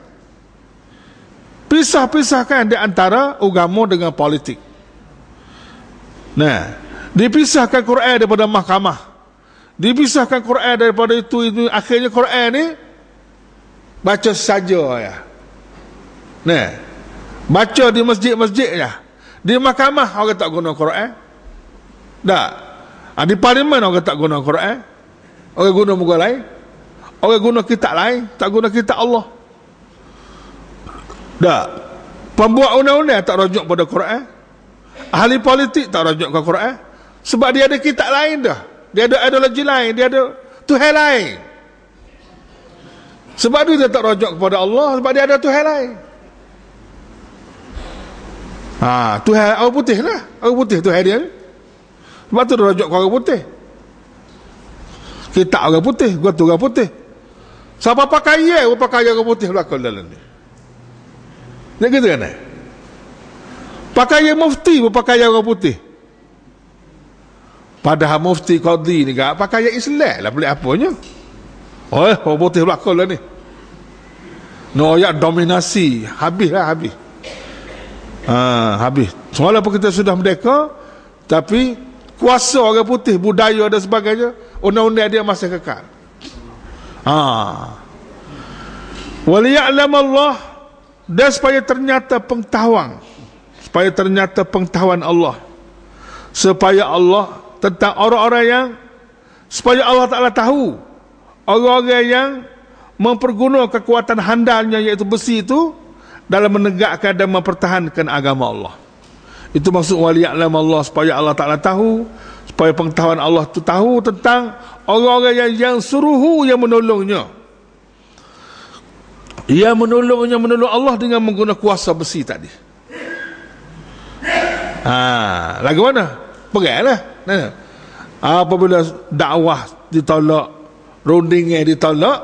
Pisah-pisahkan di antara agama dengan politik. Nah, dipisahkan Quran daripada mahkamah, dipisahkan Quran daripada itu. Akhirnya Quran ni baca saja ya. Nah, baca di masjid-masjid ya. Di mahkamah orang tak guna Quran. Di parlimen orang tak guna Quran. Orang guna muka lain. Orang guna kitab lain, tak guna kitab Allah. Pembuat undang-undang tak rujuk pada Quran. Ahli politik tak rujuk ke Quran. Sebab dia ada kitab lain dah. Dia ada ideologi lain, dia ada Tuhan lain. Sebab dia tak rujuk kepada Allah, sebab dia ada Tuhan lain. Tuhan orang putih lah. Orang putih Tuhan dia. Sebab tu dia rujuk ke orang putih. Kitab orang putih, gua tu orang putih. Siapa pakai orang putih belakang dalam ni. Dia gitu kan? Pakai mufti berpakai orang putih. Padahal mufti qadhi ni gak pakai Islam lah, pelik apanya. Orang putih belakang lah ni. Noyak dominasi, habislah habis. Habis. Walaupun kita sudah merdeka, tapi kuasa orang putih, budaya dan sebagainya, undang-undang dia masih kekal. Waliya'lam Allah, dan supaya ternyata pengetahuan Allah, supaya Allah tentang orang-orang yang, supaya Allah Ta'ala tahu orang-orang yang mempergunakan kekuatan handalnya, iaitu besi itu, dalam menegakkan dan mempertahankan agama Allah. Itu maksud waliya'lam Allah, supaya Allah Ta'ala tahu, supaya pengetahuan Allah itu tahu tentang orang-orang yang suruhu, yang menolongnya. Ia menolong Allah dengan menggunakan kuasa besi tadi. Lagu mana? Pergilah. Apabila dakwah ditolak, rundingnya ditolak,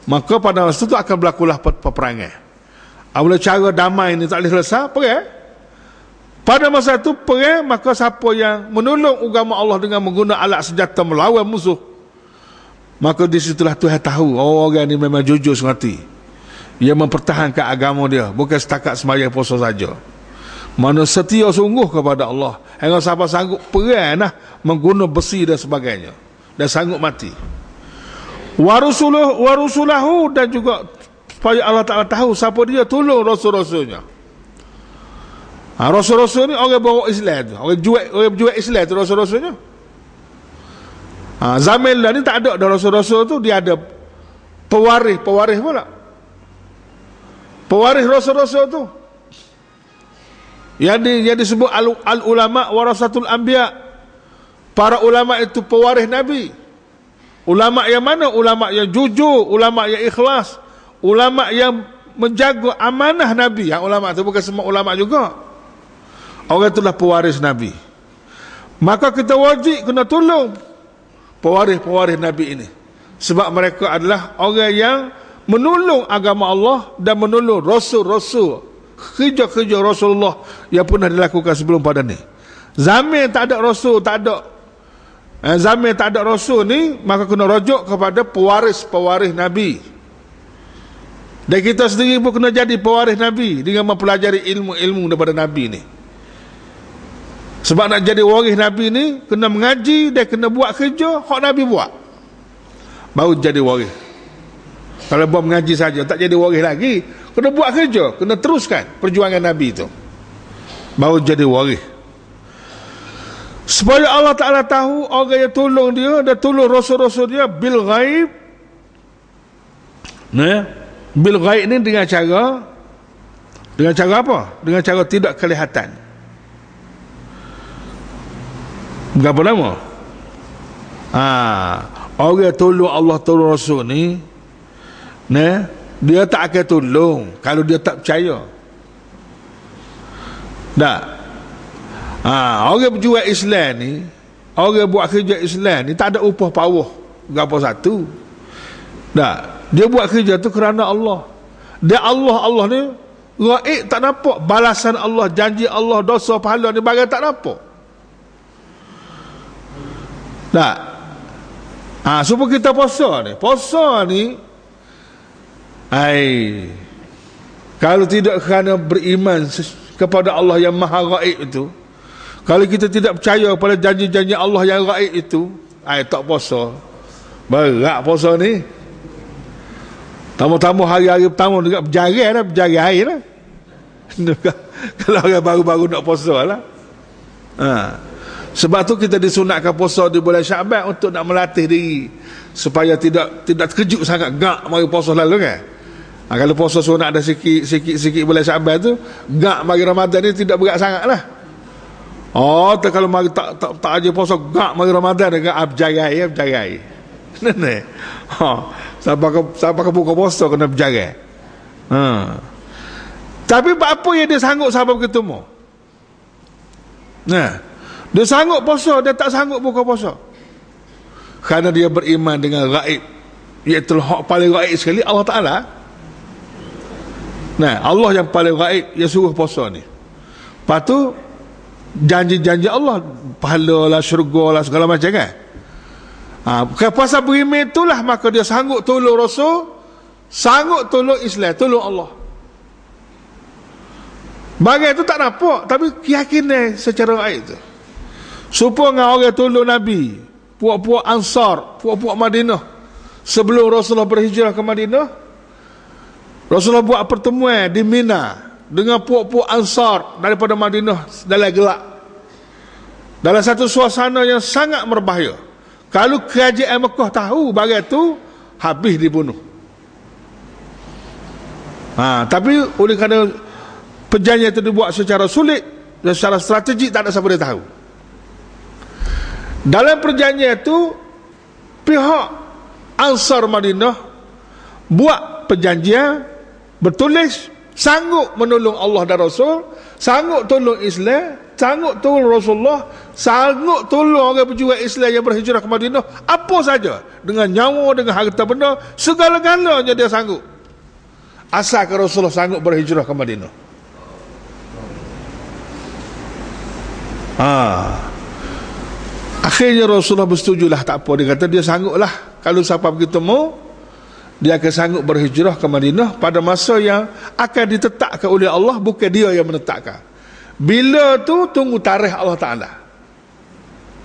maka pada masa itu akan berlakulah peperangan. Apabila cara damai ini tak boleh selesai, pergi. Pada masa itu perang, maka siapa yang menolong agama Allah dengan menggunakan alat senjata melawan musuh, maka di situlah Tuhan tahu orang ni memang jujur semati. Ia mempertahankan agama dia, bukan setakat sembahyang puasa saja. Mana setia sungguh kepada Allah, hingga sahabat sanggup perang menggunakan besi dan sebagainya, dan sanggup mati. Warusulahu, dan juga supaya Allah Ta'ala tahu siapa dia tolong rasul-rasulnya. Rasul-rasul ni orang bawa Islam tu, orang jual Islam tu rasul-rasulnya. Zaman lah ni tak ada rasul-rasul tu, dia ada pewaris pula. Pewaris rasul-rasul tu yang disebut al-ulama warasatul anbiya. Para ulama itu pewaris Nabi. Ulama yang mana? Ulama yang jujur, ulama yang ikhlas, ulama yang menjaga amanah Nabi. Yang ulama itu bukan semua ulama juga. Orang itulah pewaris Nabi. Maka kita wajib kena tolong pewaris-pewaris Nabi ini, sebab mereka adalah orang yang menolong agama Allah dan menolong rasul-rasul, kerja-kerja Rasulullah yang pernah dilakukan sebelum pada ni. Zaman tak ada rasul, zaman tak ada rasul ni, maka kena rujuk kepada pewaris-pewaris Nabi. Dan kita sendiri pun kena jadi pewaris Nabi dengan mempelajari ilmu-ilmu daripada Nabi ni. Sebab nak jadi waris Nabi ni, kena mengaji dan kena buat kerja hak Nabi buat, baru jadi waris. Kalau buat mengaji saja tak jadi waris lagi, kena buat kerja, kena teruskan perjuangan Nabi itu, baru jadi waris. Supaya Allah Ta'ala tahu orang yang tolong dia dan tolong rasul-rasul dia bil ghaib. Bil ghaib ni dengan cara apa? Dengan cara tidak kelihatan. Berapa nama? Orang tolong Allah, tolong Rasul ni, dia tak akan tolong kalau dia tak percaya. Tak. Orang berjual Islam ni, orang buat kerja Islam ni, tak ada upah pawah berapa satu. Tak. Dia buat kerja tu kerana Allah. Dia Allah ni gaib, tak nampak balasan Allah, janji Allah, dosa pahala ni bagai tak nampak. Tak. Supaya kita puasa ni kalau tidak kerana beriman kepada Allah yang maha gaib itu, kalau kita tidak percaya pada janji-janji Allah yang gaib itu, tak puasa. Berat puasa ni. Tamu-tamu hari-hari pertama juga berjaga air lah. Kalau orang baru-baru nak puasa lah. Sebab tu kita disunatkan puasa di bulan Syaban untuk nak melatih diri supaya tidak terkejut sangat gak mari puasa lalu kan. Kalau puasa sunat ada sikit bulan Syaban tu, gak mari Ramadan ni tidak berat sangatlah. Kalau mari tak aja puasa gak mari Ramadan dengan berjagai. Sampai ke buka puasa kena berjagai. Tapi apa yang dia sanggup sampai begitu mau? Dia sanggup puasa, dia tak sanggup buka puasa kerana dia beriman dengan gaib, iaitu hak paling gaib sekali Allah Ta'ala. Allah yang paling gaib yang suruh puasa ni. Lepas tu janji-janji Allah, pahala lah, syurga lah, segala macam kan. Pasal beriman itulah maka dia sanggup tolong Rasul, sanggup tolong Islam, tolong Allah. Bagai itu tak nampak, tapi keyakinan secara gaib tu. Supaya orang tolong Nabi, puak-puak Ansar, puak-puak Madinah. Sebelum Rasulullah berhijrah ke Madinah, Rasulullah buat pertemuan di Mina dengan puak-puak Ansar daripada Madinah dalam gelap, dalam satu suasana yang sangat berbahaya. Kalau kerajaan Mekah tahu bagai itu, habis dibunuh. Tapi oleh kerana perjanjian itu dibuat secara sulit dan secara strategik, tak ada siapa dia tahu. Dalam perjanjian itu, pihak Ansar Madinah buat perjanjian, bertulis sanggup menolong Allah dan Rasul, sanggup tolong Islam, sanggup tolong Rasulullah, sanggup tolong orang berjuang Islam yang berhijrah ke Madinah, apa saja, dengan nyawa, dengan harta benda, segala-galanya dia sanggup, asalkan Rasulullah sanggup berhijrah ke Madinah. Akhirnya Rasulullah bersetujulah, tak apa. Dia kata dia sangguplah. Kalau siapa begitu mau, dia akan sanggup berhijrah ke Madinah pada masa yang akan ditetapkan oleh Allah, bukan dia yang menetapkan. Bila tu tunggu tarikh Allah Ta'ala.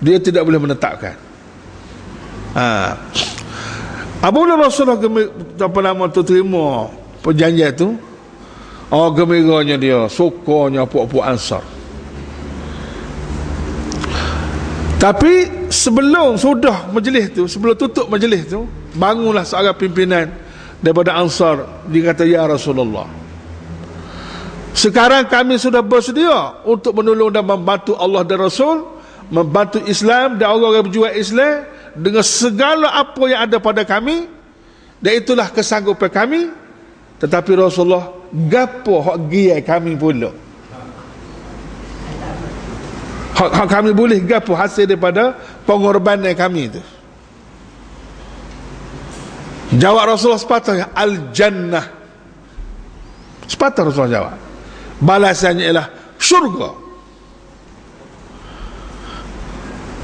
Dia tidak boleh menetapkan. Apabila Rasulullah terima perjanjian tu, gembiranya dia, sukanya puak-puak Ansar. Tapi sebelum sudah majlis tu, sebelum tutup majlis tu, bangunlah seorang pimpinan daripada Ansar. Dia kata, ya Rasulullah, sekarang kami sudah bersedia untuk menolong dan membantu Allah dan Rasul, membantu Islam dan orang-orang berjuang Islam dengan segala apa yang ada pada kami, dan itulah kesanggupan kami. Tetapi Rasulullah, gapo hak giai kami pula? Hak kami boleh gapo hasil daripada pengorbanan kami itu? Jawab Rasulullah sepatutnya, al-jannah. Sepatutnya Rasulullah jawab. Balasannya ialah syurga.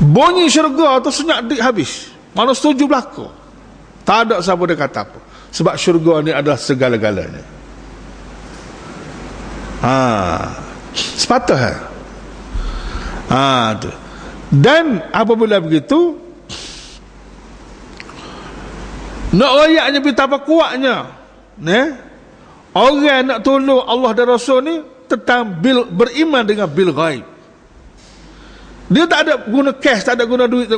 Bunyi syurga tu senyap dik habis. Mana setuju belaka. Tak ada siapa dia kata apa. Sebab syurga ni adalah segala-galanya. Sepatutnya. Tu. Dan apabila begitu, nak rayaknya betapa kuatnya orang nak tolong Allah dan Rasul ni tentang beriman dengan bil ghaib. Dia tak ada guna cash, tak ada guna duit.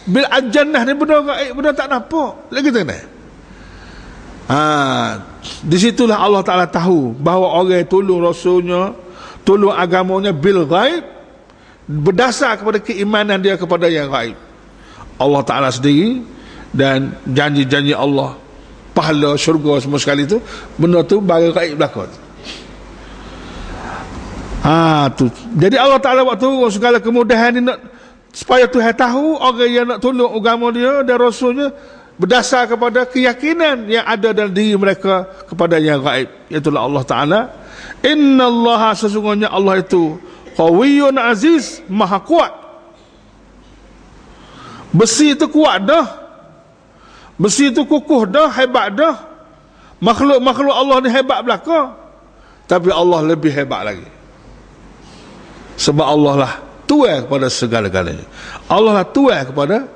Bil al-jannah ni benda gaib, benda tak nampak. Lagi tu ni. Di situlah Allah Ta'ala tahu bahawa orang yang tolong Rasulnya, tolong agamanya bil ghaib, berdasar kepada keimanan dia kepada yang gaib, Allah Ta'ala sendiri, dan janji-janji Allah, pahala, syurga semua sekali tu, benda tu barang gaib belakang. Tu. Jadi Allah Ta'ala waktu segala kemudahan ni nak, supaya Tuhan tahu orang yang nak tolong agama dia dan Rasulnya berdasar kepada keyakinan yang ada dalam diri mereka kepada yang gaib, iaitulah Allah Ta'ala. Inna Allah, sesungguhnya Allah itu Qawiyyun Aziz, maha kuat. Besi itu kuat dah, besi itu kukuh dah, hebat dah. Makhluk-makhluk Allah ni hebat belaka, tapi Allah lebih hebat lagi. Sebab Allah lah tuan kepada segala-galanya. Allah lah tuan kepada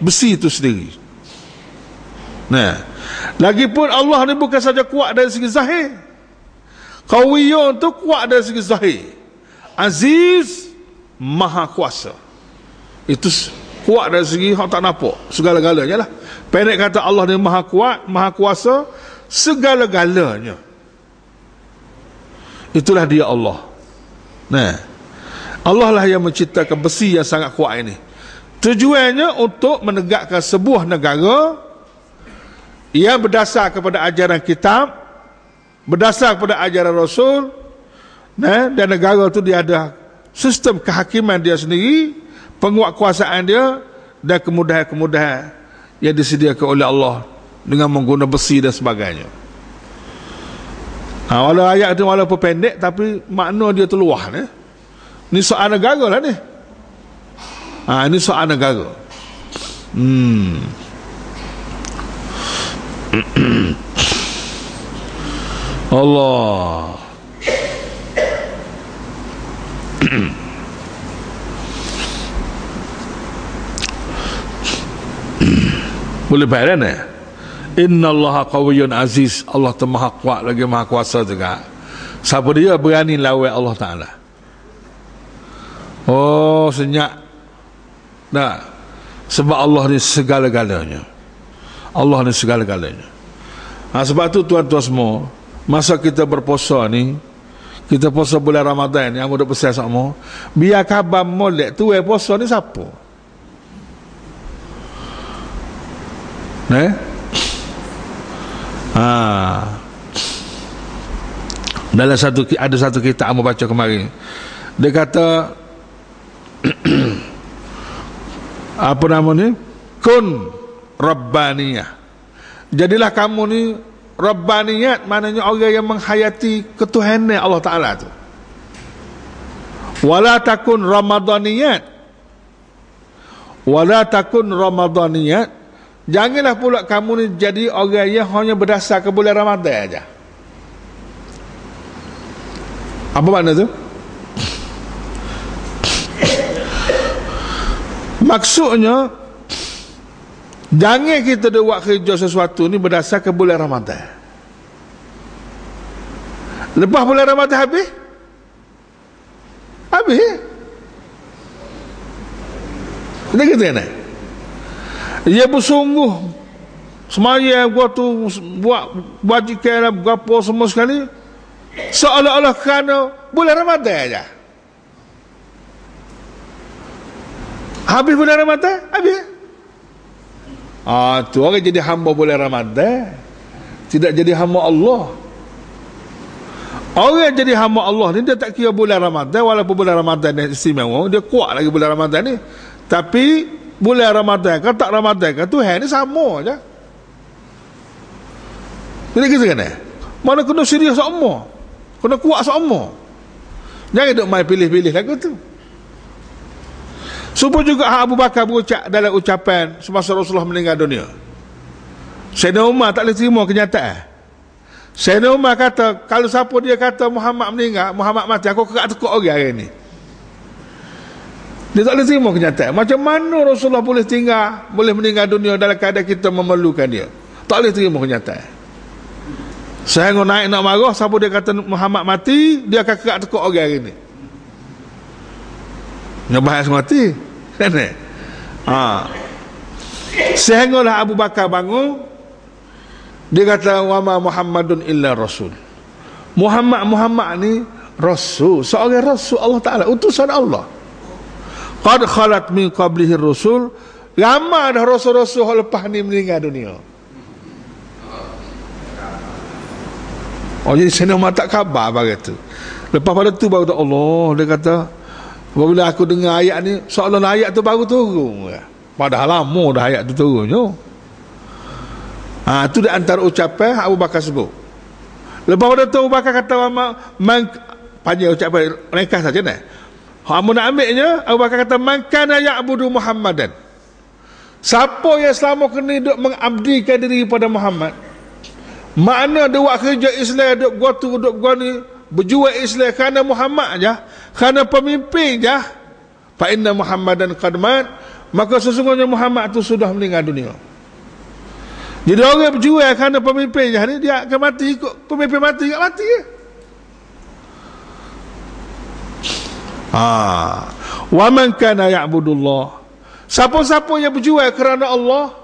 besi itu sendiri. Lagipun Allah ni bukan saja kuat dari segi zahir. Qawiyyun tu kuat dari segi zahir. Aziz, maha kuasa. Itu kuat dari segi hak tak nampak, segala-galanya lah. Pendek kata, Allah ni maha kuat, maha kuasa, segala-galanya. Itulah dia Allah. Allah lah yang menciptakan besi yang sangat kuat ini. Tujuannya untuk menegakkan sebuah negara yang berdasar kepada ajaran kitab, berdasar kepada ajaran Rasul, dan negara tu dia ada sistem kehakiman dia sendiri, penguatkuasaan dia, dan kemudahan-kemudahan yang disediakan oleh Allah dengan menggunakan besi dan sebagainya. Walau ayat itu walaupun pendek, tapi makna dia tu luas. Ni soal negara lah ni. Ini soal negara. Allah. Boleh bayar ni? Inna Allah Qawiyyun Aziz. Allah tu maha kuat lagi maha kuasa juga. Siapa dia berani lawan Allah Ta'ala? Senyap. Sebab Allah ni segala-galanya. Allah ni segala-galanya. Sebab tu tuan-tuan semua, masa kita berpuasa ni, kita puasa bulan Ramadan yang mudah pesan sama, biar khabar molek tu puasa ni siapa? Dalam ada satu kitab yang baca kemarin, dia kata apa nama ni, kun rabbaniyah, jadilah kamu ni rabbaniyat, maknanya orang yang menghayati ketuhanan Allah Ta'ala tu. Wala takun ramadaniyat. Wala takun ramadaniyat. Janganlah pula kamu ni jadi orang yang hanya berdasar ke bulan Ramadan aja. Apa makna tu? Maksudnya, jangan kita buat kerja sesuatu ni berdasar ke bulan Ramadan. Lepas bulan Ramadan habis, kita kata kan? Ia bersungguh semaya gua tu buat bajikan apa semua sekali, seolah-olah kerana bulan Ramadan aja. Habis bulan Ramadan, habis. Tu orang jadi hamba bulan Ramadan, tidak jadi hamba Allah. Orang yang jadi hamba Allah ni dia tak kira bulan Ramadan, walaupun bulan Ramadan ni istimewa, dia kuat lagi bulan Ramadan ni. Tapi bulan Ramadan kan tak Ramadan kan, Tuhan ni sama aja. Jadi kita kan mana kena serius sama, kena kuat sama. Jangan duk main pilih-pilih lagu tu. Supaya juga Abu Bakar berucap dalam ucapan semasa Rasulullah meninggal dunia. Sayyidina Umar tak boleh terima kenyataan. Sayyidina Umar kata, kalau siapa dia kata Muhammad meninggal, Muhammad mati, aku kerak tekuk orang hari ni. Dia tak boleh terima kenyataan. Macam mana Rasulullah boleh meninggal dunia dalam keadaan kita memerlukan dia? Tak boleh terima kenyataan. Sehingga naik nak marah, siapa dia kata Muhammad mati, dia akan kerak tekuk orang hari ni. Ngebahas mati kan? Sehinggalah Abu Bakar bangun, dia kata wa ma Muhammadun illa rasul. Muhammad ni rasul, seorang rasul Allah Taala, utusan Allah. Qad khalat min qablihi rasul, ramai dah rasul-rasul lepas ni meninggal dunia. Jadi saya nak tak khabar bagai tu. Lepas pada tu baru Allah dia kata, apabila aku dengar ayat ni, seolah ayat tu baru turun. Padahal lama dah ayat tu turun. Itu di antara ucapan Abu Bakar sebut. Lepas pada tu Abu Bakar kata, panjang ucapan, ringkas saja ni. Kamu nak ambilnya, Abu Bakar kata, man kana ya'budu Muhammadan. Siapa yang selama kini duk mengabdikan diri kepada Muhammad, makna dia buat kerja Islam, duk gua tu, duk gua ni, berjuang Islam kerana Muhammad aja, kerana pemimpin je, fa inna Muhammadan qad mat, maka sesungguhnya Muhammad itu sudah meninggal dunia. Jadi orang berjuang kerana pemimpin je ni, dia akan mati ikut pemimpin, mati ikut mati je. Wa man kana ya'budullah, siapa-siapa yang berjuang kerana Allah,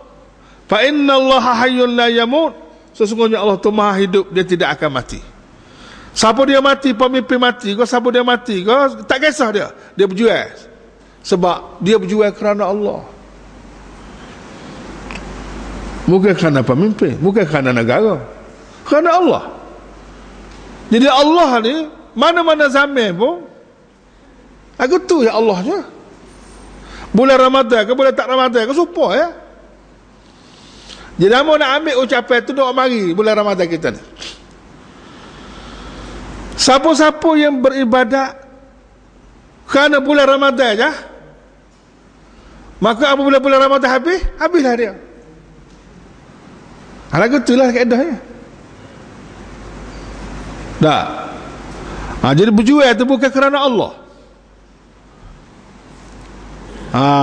fa inna Allaha hayyun la yamut, sesungguhnya Allah itu maha hidup, dia tidak akan mati. Siapa dia mati, pemimpin mati, siapa dia mati, tak kisah dia berjuang. Sebab dia berjuang kerana Allah, bukan kerana pemimpin, bukan kerana negara, kerana Allah. Jadi Allah ni mana-mana zaman pun aku tu ya Allahnya. Bulan Ramadan ke bulan tak Ramadan ke supaya ya. Jadi kamu nak ambil ucapan tu, doa mari bulan Ramadan kita ni. Siapa-siapa yang beribadat kerana bulan Ramadan je, maka apabila bulan Ramadan habislah dia. Lagu itulah kaedahnya. Tak. Jadi berjuang itu bukan kerana Allah.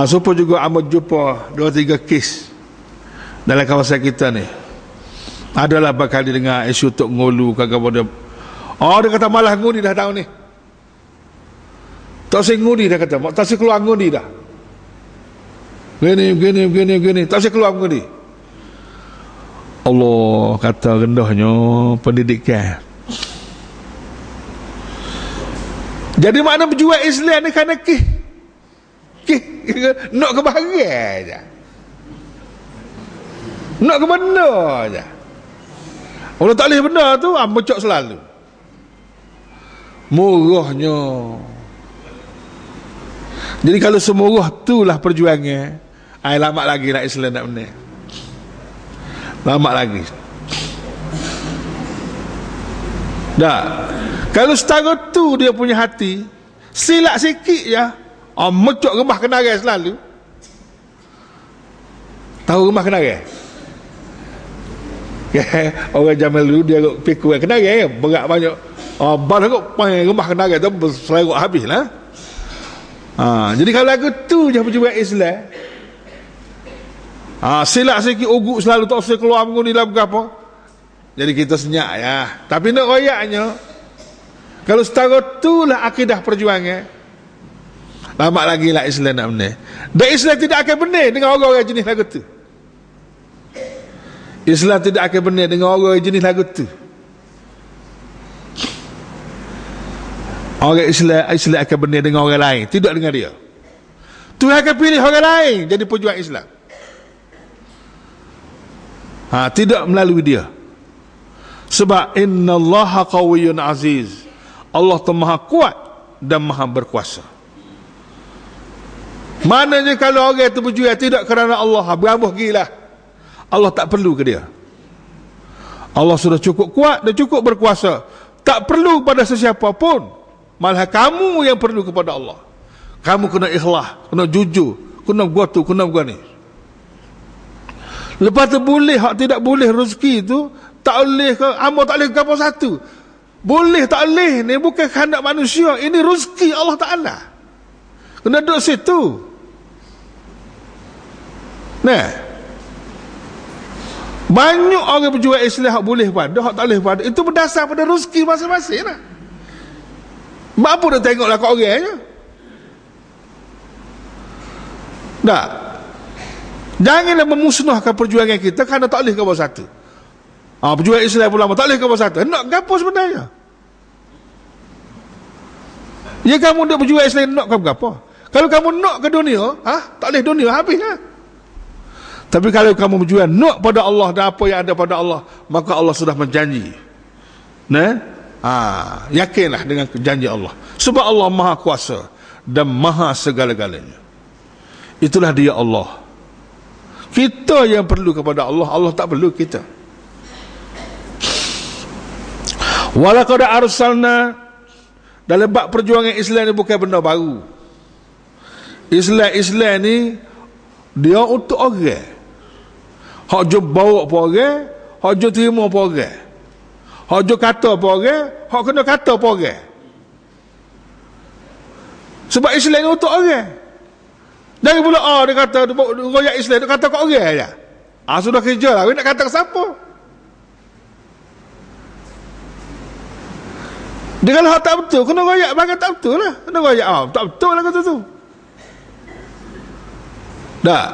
Supaya juga amat jumpa 2-3 kes dalam kawasan kita ni. Adalah bakal didengar isu Tok Ngulu kagak pada. Dia kata malah ngundi dah tahun ni. Tak usah ngundi dah kata. Tak usah keluar ngundi dah. Gini. Tak usah keluar ngundi. Allah kata rendahnya pendidikan. Jadi makna berjuang Islam ni kerana nak kebahagiaan je. Nak ke benda je. Kalau tak boleh benda tu, mecok selalu. Murahnya. Jadi kalau semurah itulah perjuangan, lama lagi nak Islam nak menang. Lama lagi. Dah. Kalau setara tu dia punya hati, Silap sikit je, mecuk rumah kenarai selalu. Tahu rumah kenarai? Orang zaman dulu dia pikul kenarai, berat banyak. Baru kok rumah kenarai tu serut habis lah. Jadi kalau lagu tu je perjuangan Islam. Silap sikit ugut selalu tak usah keluar mengundi dalam apa. Jadi kita senyap ya. Tapi nak royaknya, kalau setara tu lah akidah perjuangan, lama lagi lah Islam nak benar. Dan Islam tidak akan benar dengan orang-orang jenis lagu tu. Islam tidak akan benar dengan orang jenis lagu tu. Orang Islam akan benar dengan orang lain, tidak dengan dia. Tuhan akan pilih orang lain jadi pejuang Islam. Tidak melalui dia. Sebab innallaha qawiyyun aziz. Allah tu maha kuat dan maha berkuasa. Maknanya kalau orang itu berjuang tidak kerana Allah, berambuh gila, Allah tak perlu ke dia. Allah sudah cukup kuat dan cukup berkuasa, tak perlu pada sesiapa pun. Malah kamu yang perlu kepada Allah. Kamu kena ikhlas, kena jujur, kena buat tu, kena buat ni. Lepas tu boleh, hak tidak boleh rezeki tu, tak boleh ke amal, tak boleh ke apa satu. Boleh tak boleh ni bukan kehendak manusia, ini rezeki Allah Ta'ala. Kena duduk situ. Nah, banyak orang berjuang Islam hak boleh pada, hak tak boleh pada. Itu berdasar pada rezeki masing-masing lah. Apa dah tengoklah kat orang je. Tak. Janganlah memusnahkan perjuangan kita kerana tak boleh ke bawah satu. Perjuangan Islam ulama tak boleh ke bawah satu. Nak apa sebenarnya? Ya kamu nak berjuang Islam nak ke apa? Kalau kamu nak ke dunia, tak boleh dunia, habislah. Tapi kalau kamu berjuang nak pada Allah dan apa yang ada pada Allah, maka Allah sudah menjanji. Yakinlah dengan janji Allah. Sebab Allah maha kuasa dan maha segala-galanya. Itulah dia Allah. Kita yang perlu kepada Allah, Allah tak perlu kita. Walaqad arsalna, dalam bab perjuangan Islam ni bukan benda baru. Islam ni dia untuk orang. Hak jo bawa apa orang, hak jo terima apa orang. Hak jo kata apa orang, hak kena kata apa orang. Sebab Islam ni untuk orang. Jangan pula dia kata royak Islam, dia kata kat orang aja. Sudah kerja lah, nak kata ke siapa? Dia kalau hak tak betul, kena royak bagai tak betul lah. Kena royak, tak betul lah kata tu. Tak.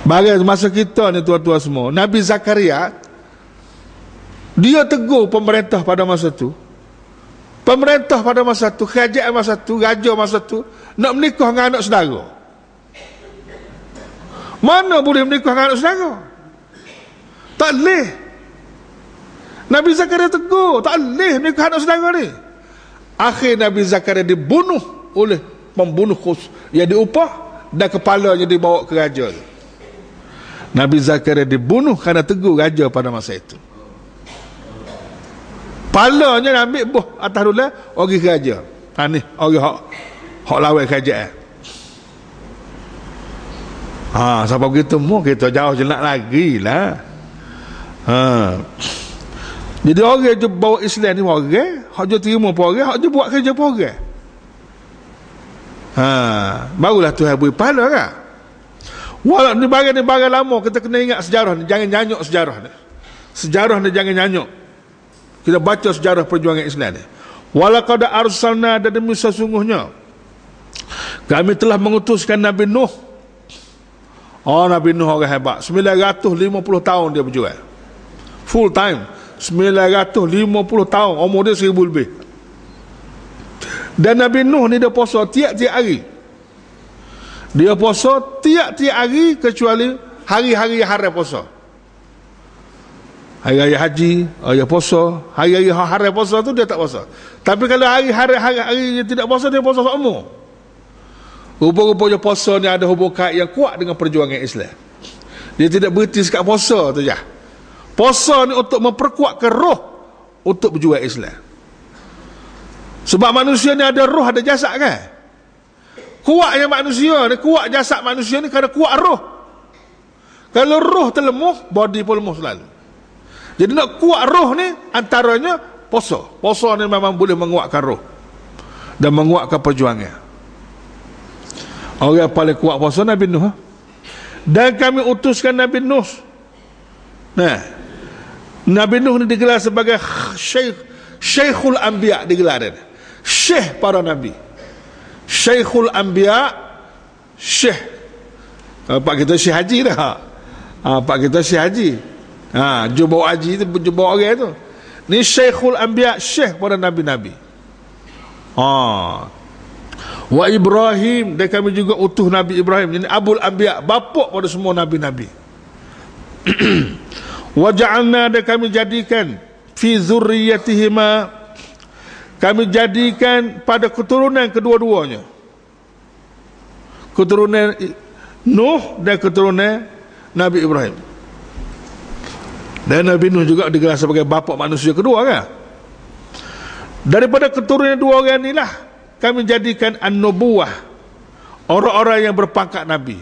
Bagai masa kita ni tuan-tuan semua, Nabi Zakaria dia tegur pemerintah pada masa tu. Pemerintah pada masa tu, kerajaan masa tu, raja masa tu nak menikah dengan anak saudara. Mana boleh menikah dengan anak saudara? Tak boleh. Nabi Zakaria tegur, tak boleh menikah anak saudara ni. Akhir Nabi Zakaria dibunuh oleh pembunuh khusus yang diupah dan kepalanya dibawa ke raja. Nabi Zakaria dibunuh kerana tegur raja pada masa itu. Palanya ambil buh atas dulu orang raja. Ni orang hak lawan kerajaan. Sampai begitu mu kita jauh jelak lagi lah. Jadi orang je bawa Islam ni orang, hak je terima apa orang, hak je buat kerja apa orang. Barulah Tuhan beri pahala kan. Walau ni barang lama, kita kena ingat sejarah ni, jangan nyanyuk sejarah ni. Sejarah ni jangan nyanyuk. Kita baca sejarah perjuangan Islam ni. Walaqad arsalna, dan demi sesungguhnya kami telah mengutuskan Nabi Nuh. Nabi Nuh orang hebat. 950 tahun dia berjuang. Full time. 950 tahun. Umur dia 1000 lebih. Dan Nabi Nuh ni dia puasa tiap-tiap hari. Dia puasa tiap-tiap hari kecuali hari-hari haram puasa. Hari-hari haji, dia puasa. Hari-hari haram puasa tu dia tak puasa. Tapi kalau hari-hari tidak puasa, dia puasa seumur. Rupa-rupanya puasa ni ada hubungan yang kuat dengan perjuangan Islam. Dia tidak berhenti sekat puasa tu je. Puasa ni untuk memperkuatkan roh untuk berjuang Islam. Sebab manusia ni ada roh, ada jasad kan. Kuatnya manusia ni, kuat jasad manusia ni kerana kuat roh. Kalau roh terlemuh, body pun lemah selalu. Jadi nak kuat roh ni, antaranya puasa. Puasa ni memang boleh menguatkan roh dan menguatkan perjuangan. Orang yang paling kuat puasa Nabi Nuh. Dan kami utuskan Nabi Nuh. Nah, Nabi Nuh ni digelar sebagai Syekhul Anbiya, digelar dia. Syekh para Nabi. Syekhul Anbiya, Syekh. Pak kita Syekh Haji dah. Pak kita Syekh Haji. Jumpa haji tu, jumpa orang tu. Ni Syekhul Anbiya, Syekh para Nabi-Nabi. Wa Ibrahim, dan kami juga utuh Nabi Ibrahim. Ini Abul Anbiya, bapa pada semua Nabi-Nabi. Wa ja'alna, dan kami jadikan fi zurriyatihima, kami jadikan pada keturunan kedua-duanya, keturunan Nuh dan keturunan Nabi Ibrahim. Dan Nabi Nuh juga digelar sebagai bapa manusia kedua kan. Daripada keturunan dua orang inilah kami jadikan an-nubuwah, orang-orang yang berpangkat Nabi.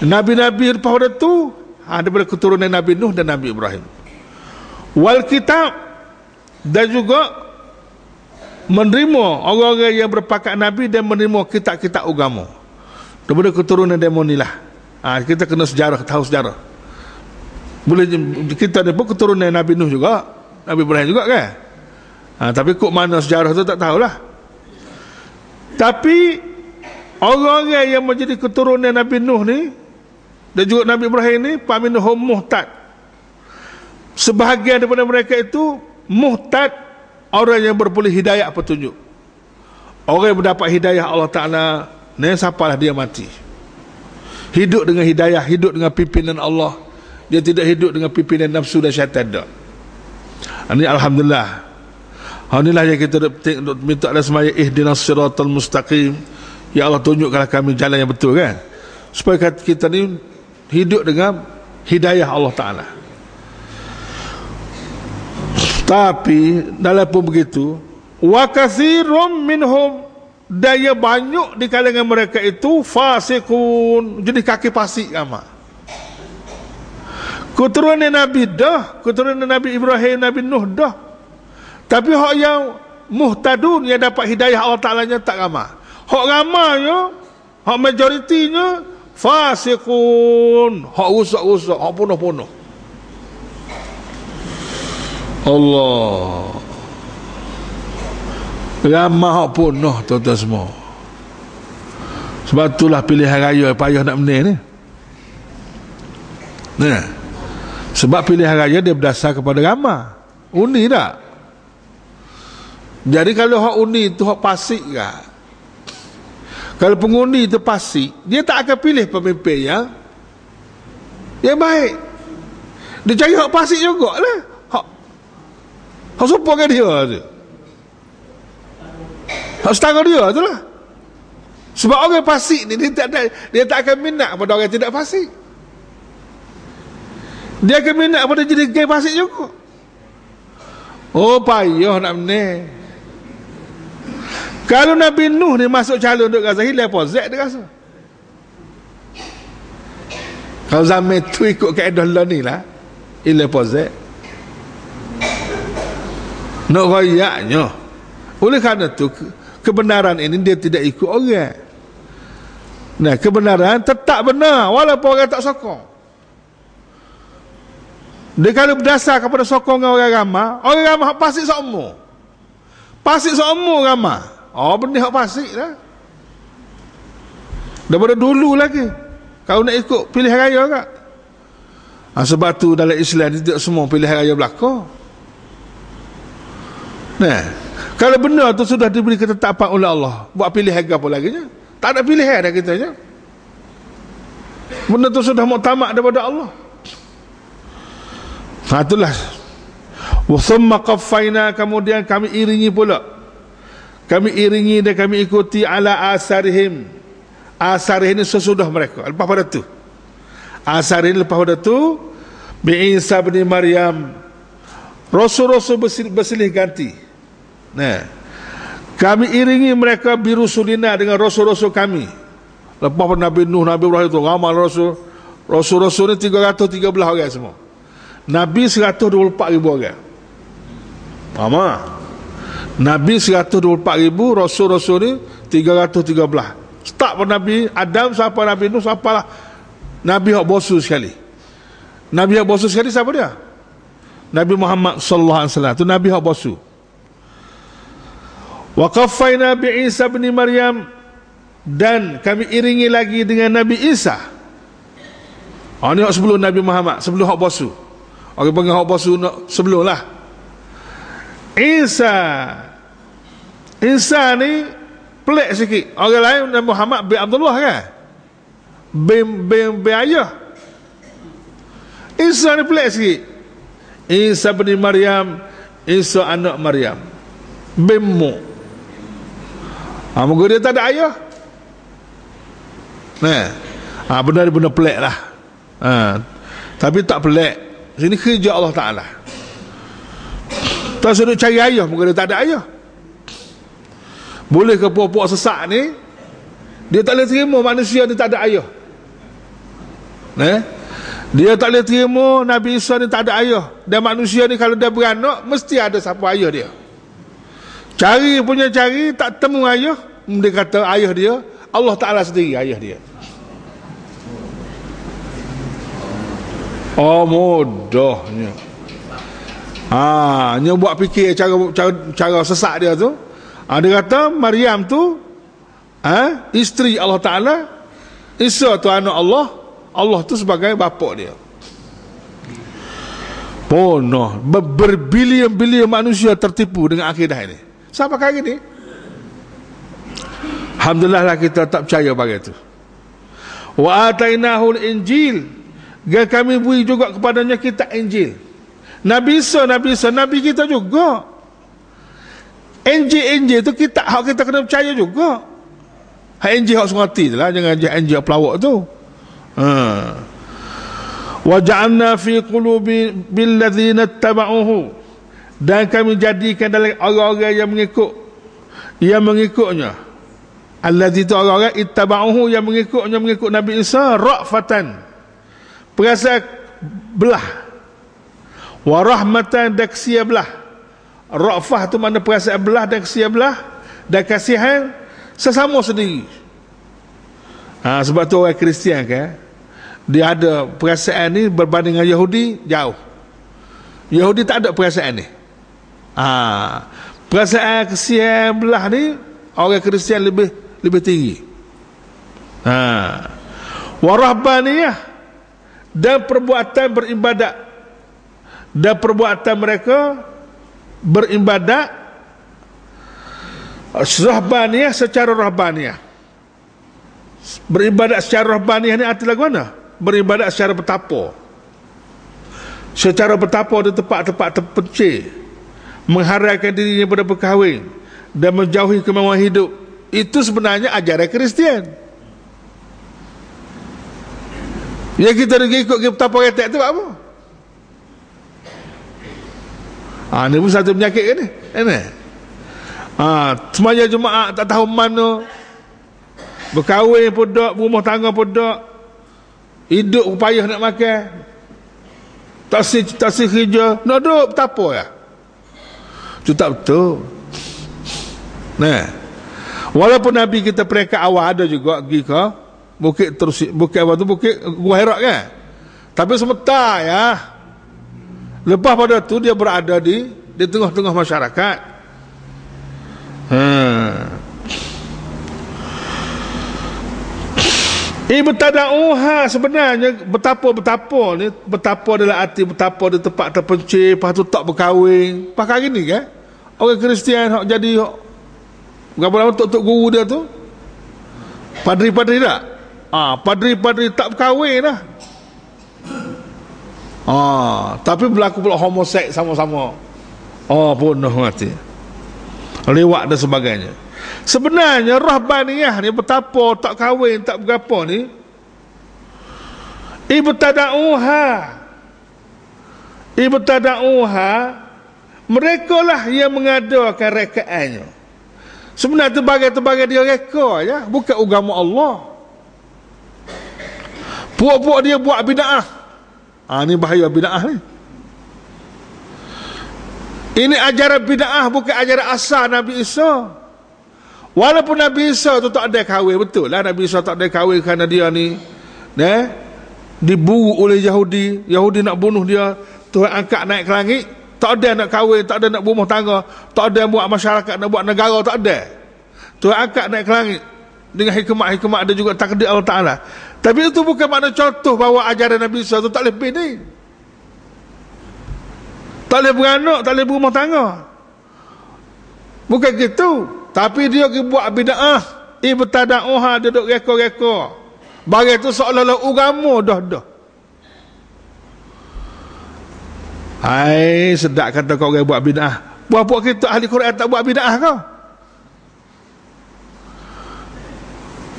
Nabi-Nabi lepas pada tu daripada keturunan Nabi Nuh dan Nabi Ibrahim. Wal kitab, dan juga menerima orang-orang yang berpangkat Nabi dan menerima kitab-kitab agama daripada keturunan demo ni lah. Kita kena sejarah, tahu sejarah. Boleh kita ni pun keturunan Nabi Nuh juga, Nabi Ibrahim juga kan. Tapi kok mana sejarah tu tak tahulah. Tapi orang-orang yang menjadi keturunan Nabi Nuh ni dan juga Nabi Ibrahim ni, paminhum muhtad. Sebahagian daripada mereka itu muhtad, orang yang berpulih hidayah petunjuk. Orang yang mendapat hidayah Allah Ta'ala ni, siapalah dia mati hidup dengan hidayah, hidup dengan pimpinan Allah. Dia tidak hidup dengan pimpinan nafsu dan syaitan dah. Ini Alhamdulillah. Inilah yang kita minta ada semaya, ihdinas siratal mustaqim. Ya Allah, tunjukkanlah kami jalan yang betul kan, supaya kita ni hidup dengan hidayah Allah Ta'ala. Tapi dalam pun begitu, wa katsirum minhum, daya banyak di kalangan mereka itu fasikun, jadi kaki pasik amat. Keturunan Nabi dah, keturunan Nabi Ibrahim, Nabi Nuh dah, tapi hak yang muhtadun, yang dapat hidayah Allah Ta'ala nya tak ramai. Hak ramainya, hak majoritinya fasikun, hak rusak-rusak, hak punuh-punuh. Allah, ramai hak punuh tuan-tuan semua. Sebab itulah pilihan raya payah nak menang ni. Nah, sebab pilihan raya dia berdasar kepada ramai. Undi tak? Jadi kalau hak undi tu hak pasik kan, kalau pengundi tu pasik, dia tak akan pilih pemimpin yang baik. Dia cari hak pasik jugalah. Hak supaya dia tu, hak setara dia tu lah. Sebab orang pasik ni dia tak akan minat pada orang tidak pasik. Dia akan minat pada jadi gay pasik juga. Oh, payah nak menang. Kalau Nabi Nuh ni masuk calon untuk Gaza, hilang pozek dia rasa. Kalau zaman tu ikut kaedah lah ni lah, hilang pozek. Nak rayaknya. Oleh kerana tu, kebenaran ini dia tidak ikut orang. Nah, kebenaran tetap benar walaupun orang tak sokong. Dia kalau berdasar kepada sokongan orang ramai pasik semua. Pasik semua ramai. Oh, benih hak pasik lah. Daripada dulu lagi. Kau nak ikut pilihan raya tak? Sebab tu dalam Islam tidak semua pilihan raya belaka. Nah, kalau benar tu sudah diberi ketetapan oleh Allah, buat pilihan apa lagi nya? Tak ada pilihan dah kita nya. Benda tu sudah muktamad daripada Allah. Itulah. Wa thumma qaffayna, kemudian kami iringi pula. Kami iringi dan kami ikuti ala asarihim. Asarihim ini sesudah mereka. Lepas pada tu. Asarihim lepas pada tu, bi Isa bin Maryam. Rasul-rasul bersilih ganti. Nah, kami iringi mereka birusulina dengan rasul-rasul kami. Lepas Nabi Nuh, Nabi Ibrahim itu ramai rasul. Rasul-rasul ni 313 orang semua. Nabi 124,000 orang. Ramai. Nabi 124,000, rasul-rasul ni 313. Start pada Nabi Adam sampai Nabi Nuh sampailah Nabi hak bosu sekali. Nabi hak bosu sekali siapa dia? Nabi Muhammad sallallahu alaihi wasallam. Tu Nabi hak bosu. Wa qaffayna bi Isa bin Maryam, dan kami iringi lagi dengan Nabi Isa. Ini hak sebelum Nabi Muhammad, sebelum hak bosu. Orang panggil hak bosu sebelum lah. Isa ni pelik sikit. Orang lain Nabi Muhammad bin Abdullah kan, bin ayah. Isa ni pelik sikit. Isa bin Maryam, Isa anak Maryam, bin Mu. Moga dia tak ada ayah. Nah, benar-benar pelik lah. Tapi tak pelik. Sini kerja Allah Ta'ala. Tak suruh cari ayah, moga dia tak ada ayah. Boleh ke puak-puak sesak ni, dia tak boleh terima manusia ni tak ada ayah. Dia tak boleh terima Nabi Isa ni tak ada ayah. Dan manusia ni kalau dia beranak, mesti ada siapa ayah dia. Cari, tak temu ayah. Dia kata ayah dia Allah Ta'ala sendiri ayah dia. Oh, modahnya. Dia buat fikir cara sesak dia tu. Dia kata Maryam tu isteri Allah Ta'ala, Isa tu anak Allah, Allah tu sebagai bapa dia. Bonoh. Berbilion-bilion manusia tertipu dengan akidah ini. Sampai kali ni alhamdulillah lah kita tak percaya bagai itu. Wa atainahul Injil, dan kami beri juga kepadanya kitab Injil. Nabi Isa Nabi kita juga. Injil tu kitab hak kita kena percaya juga. Hak Injil hak sengati je lah, jangan Injil pelawak tu. Wa ja'alna fi qulubi bil ladzina ittaba'uhu, dan kami jadikan dalam orang-orang yang mengikutnya. Allazi tu orang-orang ittaba'uhu, yang mengikut Nabi Isa, ra'fatan, perasa belah, wa rahmatan, dan kesian belah. Ra'fah tu makna perasaan belah dan kesian belah, dan kasihan sesama sendiri. Sebab tu orang Kristian kan, dia ada perasaan ni berbanding dengan Yahudi jauh. Yahudi tak ada perasaan ni. Perasaan kesian belah ni orang Kristian lebih tinggi. Warahbaniyah, dan perbuatan beribadat, dan perbuatan mereka beribadat rahbaniyah, secara rahbaniyah. Beribadat secara rahbaniyah ni arti lagu mana? Beribadat secara bertapa. Secara bertapa di tempat-tempat terpencil, mengharaikan dirinya pada berkahwin dan menjauhi kemewahan hidup. Itu sebenarnya ajaran Kristian. Ya, kita pergi ikut bertapa retek tu apa? Ini pun satu penyakit kan ni? Semaya jemaah tak tahu mana, berkahwin pun tak, berumah tangga pun tak, hidup pun payah nak makan, tak si kerja, nak duduk bertapa ya. Itu tak betul. Walaupun Nabi kita peringkat awal ada juga pergi ke bukit apa tu, bukit Gua Hira kan, tapi sebentar ya. Lepas pada tu dia berada di tengah-tengah masyarakat. Ibtada'uha, sebenarnya betapa ni, betapa adalah arti betapa di tempat terpencil, lepas tu tak berkahwin. Pakai gini kan orang Kristian hak jadi berapa lama tok guru dia tu, padri-padri tak? Padri-padri tak berkahwin lah. Tapi berlaku pula homoseks sama-sama. Punah mati, lewat dan sebagainya. Sebenarnya rahbaniyah ni, betapa tak kahwin tak berapa ni, ibtada'uha Mereka lah yang mengadakan rekaannya. Sebenarnya terbagai-terbagai dia reka ya, bukan agama Allah. Puak-puak dia buat bid'ah. Ni bahaya bid'ah ni. Ini ajaran bid'ah, bukan ajaran asal Nabi Isa. Walaupun Nabi Isa tu tak ada kahwin, betul lah Nabi Isa tak ada kahwin kerana dia ni diburu oleh Yahudi. Yahudi nak bunuh dia, Tuhan angkat naik ke langit. Tak ada nak kahwin, tak ada nak berumah tangga, tak ada buat masyarakat, nak buat negara, tak ada. Tuhan angkat naik ke langit dengan hikmat-hikmat ada juga takdir Allah Ta'ala. Tapi itu bukan makna contoh bahawa ajaran Nabi Isa tu tak lebih ni. Tak boleh beranak, tak boleh berumah tangga. Bukan gitu. Tapi dia buat bid'ah. Ibtada'uha, dia duduk reka-reka. Bagi itu seolah-olah agama dah. Hai, sedap kata kau orang buat bid'ah. Buat-buat kita ahli Quran tak buat bid'ah kau?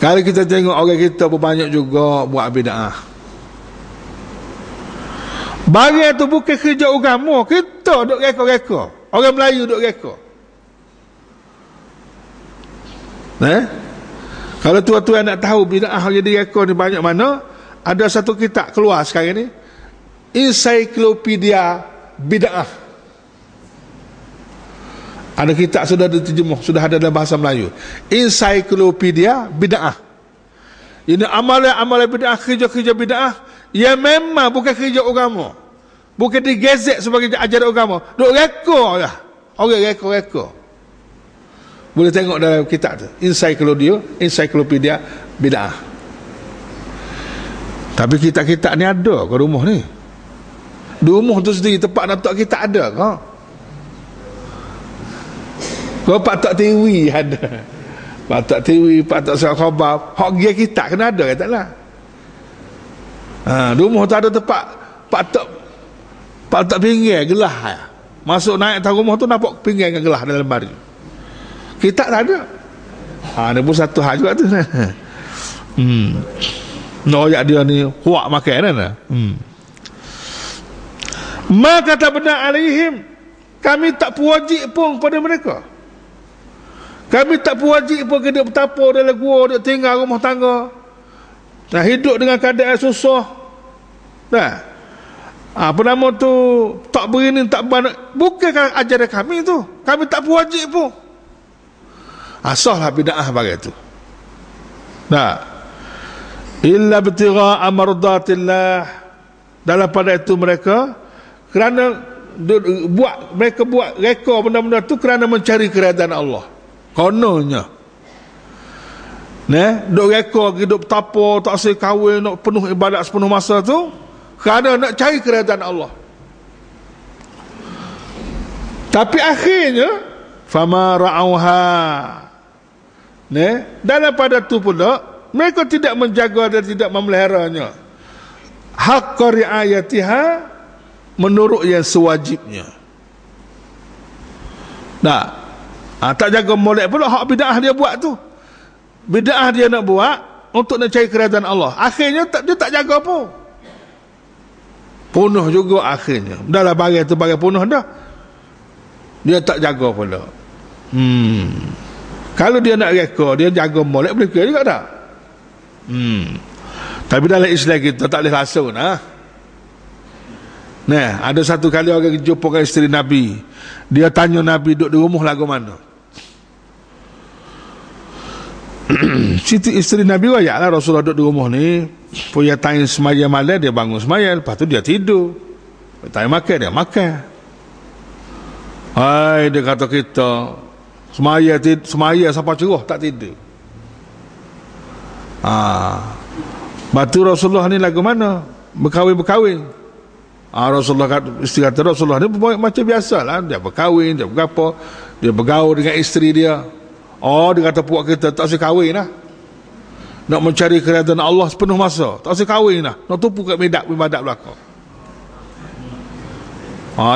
Kalau kita tengok orang kita berbanyak juga buat bid'ah. Bagi itu bukan kerja agama. Kita duduk reka-reka. Orang Melayu duduk reka. Kalau tuan-tuan nak tahu bid'ah yang direka ni banyak mana, ada satu kitab keluar sekarang ni, Ensiklopedia Bid'ah. Ada kitab sudah diterjemah, sudah ada dalam bahasa Melayu. Ensiklopedia Bid'ah. Ini amalan-amalan bid'ah, kerja-kerja bid'ah yang memang bukan kerja agama, bukan digezet sebagai ajaran agama. Duk reka lah. Orang reka-reka. Boleh tengok dalam kitab tu, Ensiklopedia Bid'ah. Tapi kitab-kitab ni ada ke rumah ni? Di rumah tu sendiri tempat nak letak kitab ada ke? Kau Pak Tok TV ada. Pak Tok TV, Pak Tok Surat Khabar, hak dia kitab kena ada kata lah. Di rumah tu ada tempat Pak Tok pinggir gelah. Masuk naik atas rumah tu nampak pinggir dengan gelah dalam lemari. Kitab tak ada. Ada pun satu hal juga tu. Noyak dia ni kuat makan kan. Maka kata benar alaihim, kami tak pewajib pun pada mereka. Kami tak pewajib pun kena bertapa dalam gua, duk tinggal rumah tangga. Nah, hidup dengan keadaan susah. Dah. Apa nama tu, tak berini, tak banyak. Bukan ajaran kami tu. Kami tak pewajib pun. Asahlah bid'ah bagi itu. Nah. Illa btigha'a mardatillah. Dalam pada itu mereka kerana mereka buat reka benda-benda tu kerana mencari keredaan Allah. Kononnya. Duk reka, duk bertapa, tak asyik kahwin, nak penuh ibadat sepenuh masa tu kerana nak cari keredaan Allah. Tapi akhirnya fama ra'auha. Dalam pada tu pula mereka tidak menjaga dan tidak memeliharanya. Haqqa ri'ayatiha, menurut yang sewajibnya. Tak jaga molek pula hak bid'ah dia buat tu. Bid'ah dia nak buat untuk nak cari keredaan Allah. Akhirnya dia tak jaga pun. Punuh juga akhirnya. Dah lah bagi tu bagi punuh dah. Dia tak jaga pula. Kalau dia nak reka, dia jaga molek, boleh kira juga tak? Tapi dalam Islam kita tak boleh langsung. Ada satu kali orang jumpa dengan isteri Nabi. Dia tanya Nabi duduk di rumah lagu mana. Isteri Nabi wajaklah Rasulullah duduk di rumah ni. Punya tanya semaya malam, dia bangun semaya. Lepas tu dia tidur. Tanya makan, dia makan. Dia kata kita semaya sampai cerah tak tidur. Batu Rasulullah ni lagu mana? Berkahwin. Rasulullah isteri kata Rasulullah ni macam biasa lah. Dia berkahwin, dia berapa, dia bergaul dengan isteri dia. Dia kata puak kita tak usah kahwin lah. Nak mencari keredaan Allah sepenuh masa, tak usah kahwin lah. Nak tumpu kat medak belakang.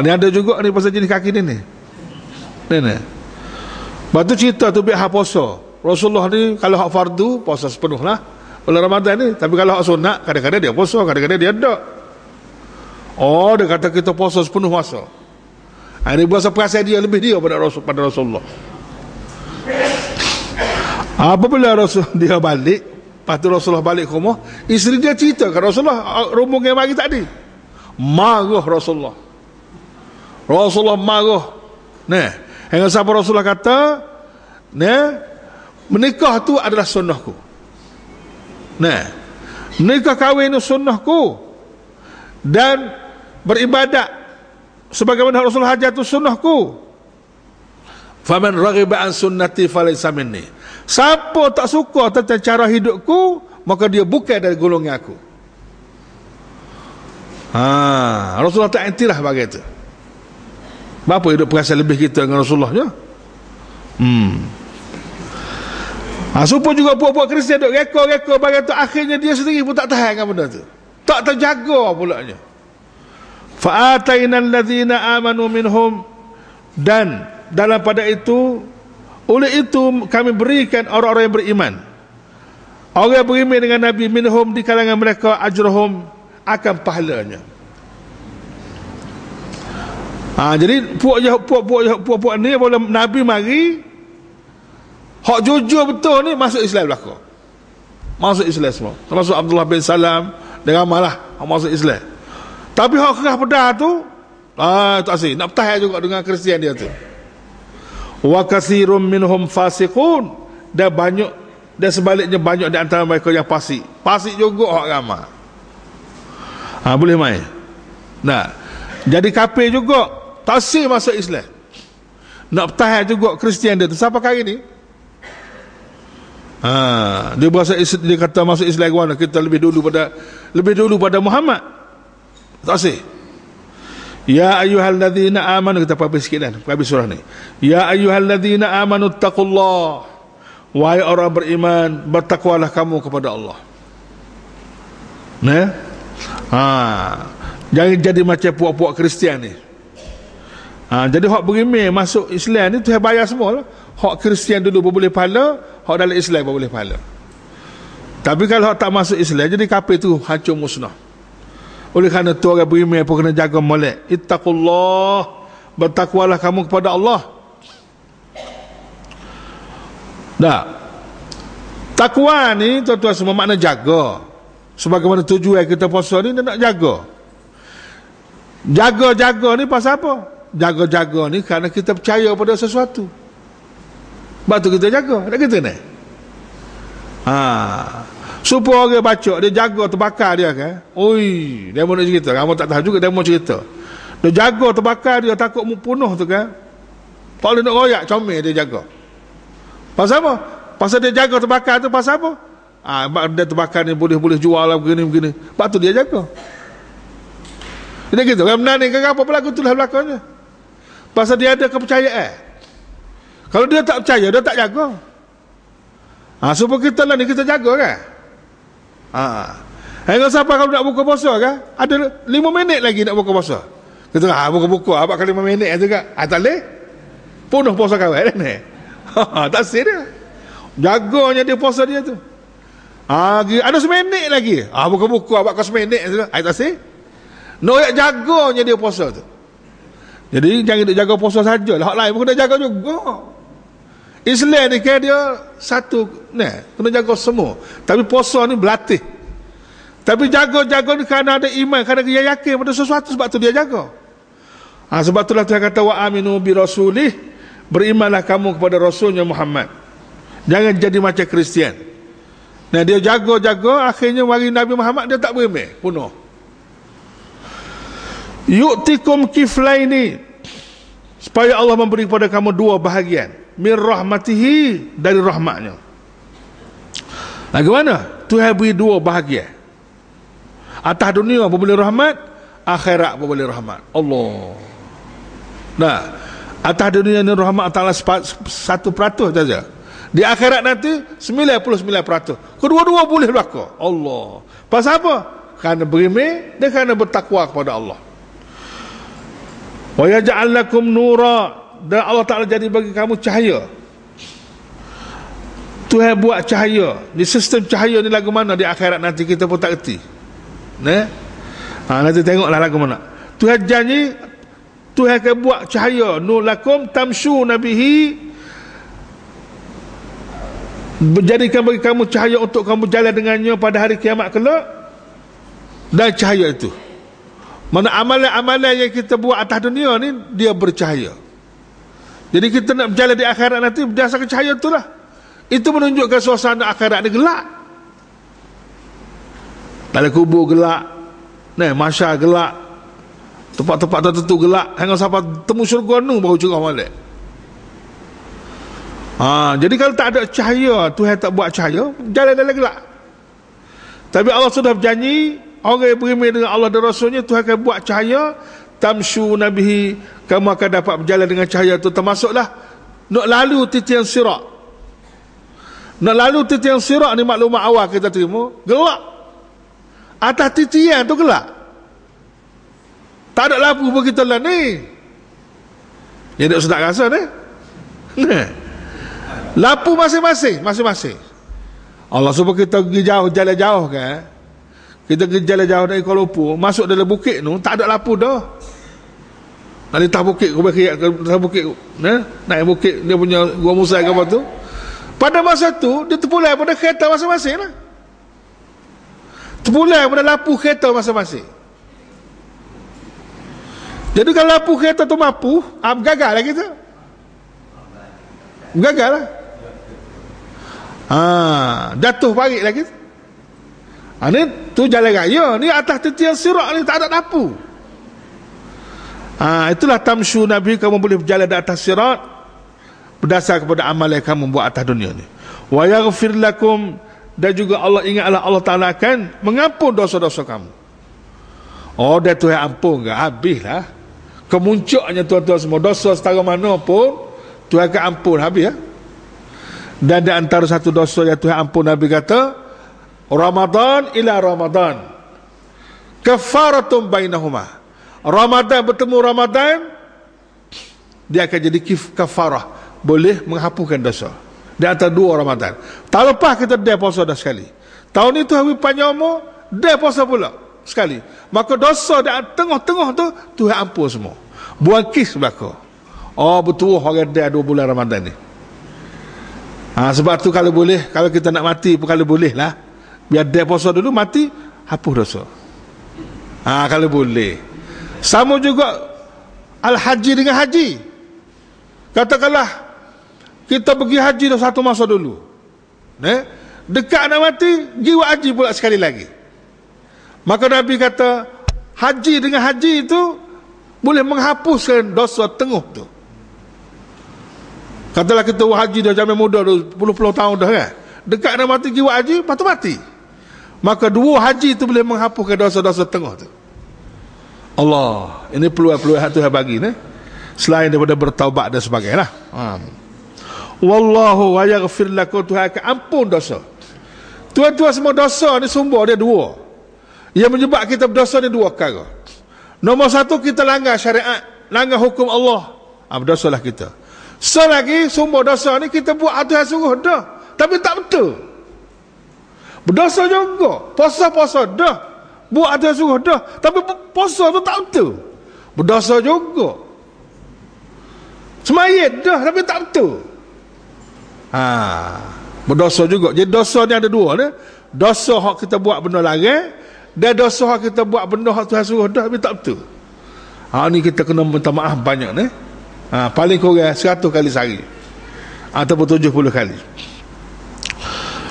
Ni ada juga ni pasal jenis kaki ni. Batu cerita tu biar hak puasa. Rasulullah ni kalau hak fardu puasa sepenuh lah bulan Ramadan ni. Tapi kalau hak sunat, kadang-kadang dia puasa, kadang-kadang dia tak. Dia kata kita puasa sepenuh masa. Dia berasa perasaan dia lebih dia pada Rasulullah. Apabila dia balik, lepas tu Rasulullah balik ke rumah, isteri dia cerita ke Rasulullah rombongan yang mari tadi. Marah Rasulullah marah. Hingga sampai Rasulullah kata, menikah tu adalah sunnahku. Menikah kahwin itu sunnahku, dan beribadat sebagaimana Rasulullah hajar itu sunnahku. Faman raghiba an sunnati falaysa minni. Siapa tak suka tentang cara hidupku, maka dia bukan dari golongan aku. Rasulullah tak intirah bagi itu. Berapa hidup perasaan lebih kita dengan Rasulullah ya? Supaya juga puak-puak Kristian duk reka-reka bagi tu, akhirnya dia sendiri pun tak tahan dengan benda tu. Tak terjaga pulaknya. Fa atainal ladzina amanu minhum, dan dalam pada itu, oleh itu kami berikan orang-orang yang beriman, orang yang beriman dengan Nabi, minhum di kalangan mereka, ajrahum akan pahalanya. Jadi puak-puak ni bila Nabi mari, hak jujur betul ni masuk Islam belaka. Masuk Islam semua. Termasuk Abdullah bin Salam, dia ramalah masuk Islam. Tapi hak kerah pedah tu, tak asyik. Nak bertahan juga dengan Kristian dia tu. Wa katsirum minhum fasiqun, dan banyak, dan sebaliknya banyak di antara mereka yang fasik. Fasik juga hak ramai. Boleh main. Jadi kafir juga, tak asyik masuk Islam. Nak bertahan juga Kristian dia tu. Siapa kali ni? Dia berasa dia kata masuk Islam mana, kita lebih dulu pada Muhammad. Tak asyik. Ya ayyuhalladzina amanu, kita habis sikit dah, habis surah ni. Ya ayyuhalladzina amanu taqullah, wahai orang beriman, bertakwalah kamu kepada Allah. Jangan jadi macam puak-puak Kristian ni. Jadi hak beriman masuk Islam ni Tuhan bayar semua lah. Hak Kristian dulu boleh pahala, hak dalam Islam boleh pahala. Tapi kalau hak tak masuk Islam, jadi kafir tu hancur musnah. Oleh kerana tu orang beriman pun kena jaga molek. Ittaqullah, bertakwalah kamu kepada Allah. Takwa ni tuan-tuan semua makna jaga. Sebagaimana tujuan kita puasa ni, dia nak jaga. Jaga-jaga ni pasal apa? Jaga-jaga ni kerana kita percaya pada sesuatu. Sebab tu kita jaga. Tak kita ni? Supaya orang baca, dia jaga terbakar dia kan. Oi, dia mau nak cerita. Kamu tak tahu juga, dia mau cerita. Dia jaga terbakar dia, takut punuh tu kan. Tak boleh nak royak, comel dia jaga. Pasal apa? Pasal dia jaga terbakar tu, pasal apa? Dia terbakar ni boleh jual lah, begini-begini. Sebab tu dia jaga. Jadi gitu, orang benar ni ke apa pelaku tu lah belakangnya. Pasal dia ada kepercayaan. Kalau dia tak percaya, dia tak jaga. Supaya kita lah ni, kita jaga kan. Hingga siapa kalau nak buka puasa kan, ada 5 minit lagi nak buka puasa. Kita buka-buka, abang kali 5 minit juga. Tak boleh. Punuh puasa kawan ni. Tak sih dia. Jaganya dia puasa dia tu. Ada 1 minit lagi. Buka-buka, abang kau 1 minit juga. Tak sih. Nak jaganya dia puasa tu. Jadi jangan dia jaga puasa sajalah, hak lain pun kena jaga juga. Islam ni kan dia satu, kena jaga semua. Tapi puasa ni berlatih. Tapi jaga-jaga ni kerana ada iman, kerana dia yakin pada sesuatu, sebab tu dia jaga. Sebab itulah Tuhan kata, wa aminu bi rasulih, berimanlah kamu kepada Rasulnya Muhammad. Jangan jadi macam Kristian. Dia jaga-jaga, akhirnya mari Nabi Muhammad dia tak beriman, punuh. Yu'tikum kiflaini, supaya Allah memberi kepada kamu 2 bahagian. Min rahmatihi, dari rahmatnya. Lagu mana? Tuhan beri 2 bahagian. Atas dunia pun boleh rahmat, akhirat pun boleh rahmat. Allah. Atas dunia ni rahmat adalah 1% saja. Di akhirat nanti 99%. Kedua-dua boleh berlaku. Allah. Pasal apa? Kerana beriman dan kerana bertakwa kepada Allah. Wa yaj'al lakum nura, dan Allah Ta'ala jadi bagi kamu cahaya. Tuhan buat cahaya. Di sistem cahaya ni lagu mana di akhirat nanti kita pun tak erti. Nanti tengoklah lagu mana. Tuhan janji Tuhan akan buat cahaya, nur lakum tamshu nabihi, menjadikan bagi kamu cahaya untuk kamu jalan dengannya pada hari kiamat kelak. Dan cahaya itu, mana amalan-amalan yang kita buat atas dunia ni, dia bercahaya. Jadi kita nak berjalan di akhirat nanti berdasarkan cahaya itulah. Itu menunjukkan suasana akhirat ni gelap. Dalam kubur gelap, mahsyar gelap, tempat-tempat tertentu gelap, hingga sampai temu syurga nu baru cerah balik. Jadi kalau tak ada cahaya, Tuhan tak buat cahaya, jalan dalam gelap. Tapi Allah sudah berjanji, orang yang beriman dengan Allah dan Rasulnya, Tuhan akan buat cahaya, tamshu nabihi, kamu akan dapat berjalan dengan cahaya itu. Termasuklah nak lalu titian sirat. Nak lalu titian sirat ni maklumat awal kita terima, gelap. Atas titian tu gelap, tak ada lampu pun kita lah ni. Yang tak sedap rasa ni. Lampu masing-masing. Allah supaya kita pergi jauh, jalan jauh kan. Kita pergi jalan jauh dari Kuala Lumpur, masuk dalam bukit tu, tak ada lampu dah. Nanti tak bukit, naik bukit, dia punya Gua Musa ke apa tu. Pada masa tu, dia terpulai pada kereta masing-masing lah. Terpulai pada lampu kereta masing-masing. Jadi kalau lampu kereta tu mampu, gagal lah kita. Gagal lah. Jatuh parit lah kita. Ni tu jalan raya, ni atas titian sirat ni tak ada lampu. Itulah tamshu nabi, kamu boleh berjalan di atas sirat berdasar kepada amal yang kamu buat atas dunia ni. Wa yaghfir lakum, dan juga Allah ingatlah Allah Ta'ala akan mengampun dosa-dosa kamu. Dia Tuhan ampun ke? Habislah. Kemuncaknya tuan-tuan semua, dosa setara mana pun Tuhan akan ampun, habis ya. Dan di antara satu dosa yang Tuhan ampun, Nabi kata, Ramadan ila Ramadan kafaratun bainahuma. Ramadan bertemu Ramadan, dia akan jadi kafarah, boleh menghapuskan dosa. Di antara dua Ramadan. Tahun lepas kita dah puasa dah sekali. Tahun ni tu hari panjang umur, dah puasa pula sekali. Maka dosa di tengah-tengah tu Tuhan ampun semua. Buang kis belaka. Betul orang dah 2 bulan Ramadan ni. Sebab tu kalau boleh, kalau kita nak mati pun kalau boleh lah, biar dah puasa dulu, mati hapus dosa. Kalau boleh. Sama juga al-haji dengan haji. Katakanlah kita pergi haji dah satu masa dulu, dekat nak mati, jiwa haji pula sekali lagi. Maka Nabi kata, haji dengan haji itu boleh menghapuskan dosa tengah tu. Katalah kita haji dah zaman muda, 10 tahun dah kan, dekat nak mati jiwa haji, patut mati. Maka 2 haji itu boleh menghapuskan dosa-dosa tengah tu. Allah, ini peluang-peluang Tuhan bagi ni, selain daripada bertaubat dan sebagainya. Wallahu wa yaghfir lakum, Tuhan akan ampun dosa. Tuan-tuan semua, dosa ni sumber dia 2. Yang menyebab kita berdosa ni 2 perkara. Nombor 1, kita langgar syariat, langgar hukum Allah, berdosalah kita. Selagi sumber dosa ni kita buat Tuhan suruh dah, tapi tak betul. Berdosa juga. Puasa-puasa dah, buat Tuhan suruh dah, tapi puasa tu tak betul. Berdosa juga. Semayat dah, tapi tak betul. Berdosa juga. Jadi dosa ni ada 2 ni. Dosa hak kita buat benda larang, dan dosa hak kita buat benda hak Tuhan suruh dah, tapi tak betul. Ni kita kena minta maaf banyak ni. Paling kurang 100 kali sehari, ataupun 70 kali.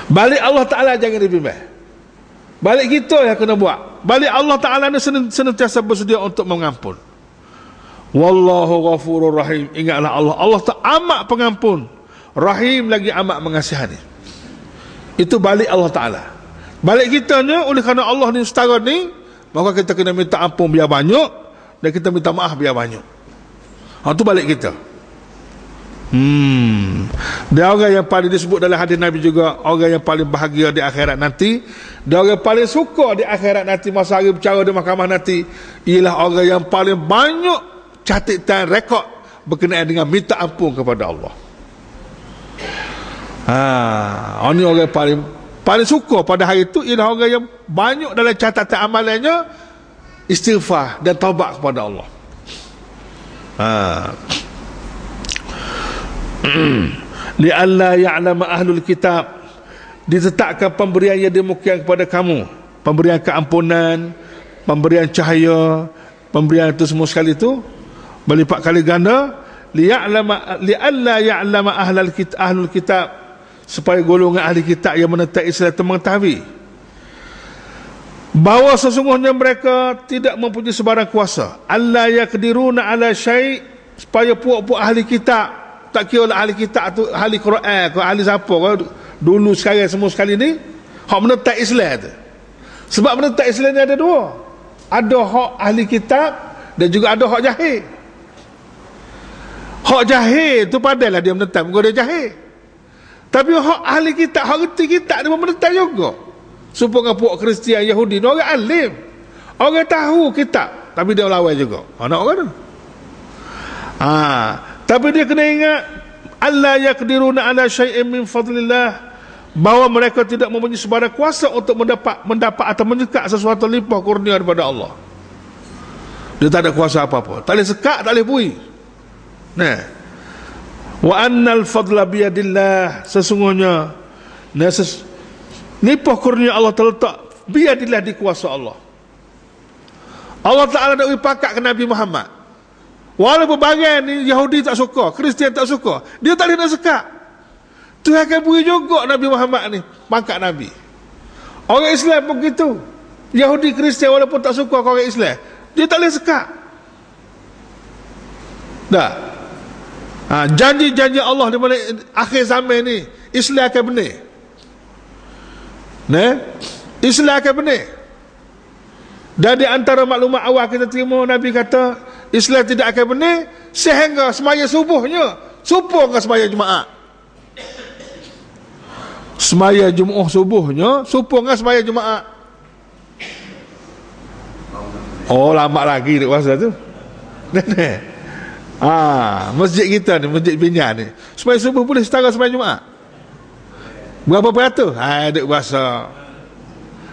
Balik Allah Ta'ala jangan dibimbang. Balik kita yang kena buat. Balik Allah Ta'ala ni senantiasa bersedia untuk mengampun. Wallahu ghafurur rahim. Ingatlah Allah tak amat pengampun, rahim lagi amat mengasihani. Itu balik Allah Ta'ala. Balik kitanya, oleh kerana Allah ni setara ni, maka kita kena minta ampun biar banyak, dan kita minta maaf biar banyak. Itu balik kita. Dia orang yang paling disebut dalam hadis Nabi juga, orang yang paling bahagia di akhirat nanti. Dia orang yang paling suka di akhirat nanti, masa hari bercara di mahkamah nanti, ialah orang yang paling banyak catatan rekod berkenaan dengan minta ampun kepada Allah. Ini orang yang paling suka pada hari itu, ialah orang yang banyak dalam catatan amalannya istighfar dan taubat kepada Allah. Li'alla ya'lama ahlul kitab, ditetapkan pemberian yang demikian kepada kamu, pemberian keampunan, pemberian cahaya, pemberian itu semua sekali itu berlipat kali ganda. Li'alla ya'lama ahlul kitab, supaya golongan ahli kitab yang menentang Islam itu mengetahui bahawa sesungguhnya mereka tidak mempunyai sebarang kuasa. alla yaqdiruna ala syai', supaya puak-puak ahli kitab, tak kira lah ahli kitab tu ahli Quran ke ahli siapa ke, dulu sekarang semua sekali ni hak menentang Islam tu. Sebab menentang Islam ni ada dua, ada hak ahli kitab dan juga ada hak jahil. Hak jahil tu padahlah dia menentang, bukan dia jahil. Tapi hak ahli kitab, hak reti kitab dia menentang juga. Supaya puak Kristian, Yahudi, orang alim, orang tahu kitab, tapi dia lawan juga. Nak orang tu. Tapi dia kena ingat, alla yaqdiruna ala syai'in min fadlillah, bahawa mereka tidak mempunyai sebarang kuasa untuk mendapat atau menyekat sesuatu limpah kurnia daripada Allah. Dia tak ada kuasa apa-apa, tak boleh sekat, tak boleh bui. Nah, wa annal fadla biyadillah, sesungguhnya limpah kurnia Allah terletak biyadillah, di kuasa Allah. Allah Ta'ala nak pakat ke Nabi Muhammad. Walaupun bagian ni Yahudi tak suka, Kristian tak suka, dia tak boleh nak sekat. Tuhan akan beri juga Nabi Muhammad ni pangkat Nabi. Orang Islam pun begitu. Yahudi, Kristian walaupun tak suka orang Islam, dia tak boleh sekat. Dah. Janji-janji Allah di mana akhir zaman ni Islam akan benar. Islam akan benar. Dan di antara maklumat awal kita terima, Nabi kata Islam tidak akan benar sehingga semaya subuhnya supur dengan semaya Jumaat. Semaya Jumaat subuhnya supur dengan semaya Jumaat. Oh, lambat lagi duk masa tu. Masjid kita ni, masjid Binyan ni, semaya subuh boleh setara semaya Jumaat. Berapa peratus? Duk bahasa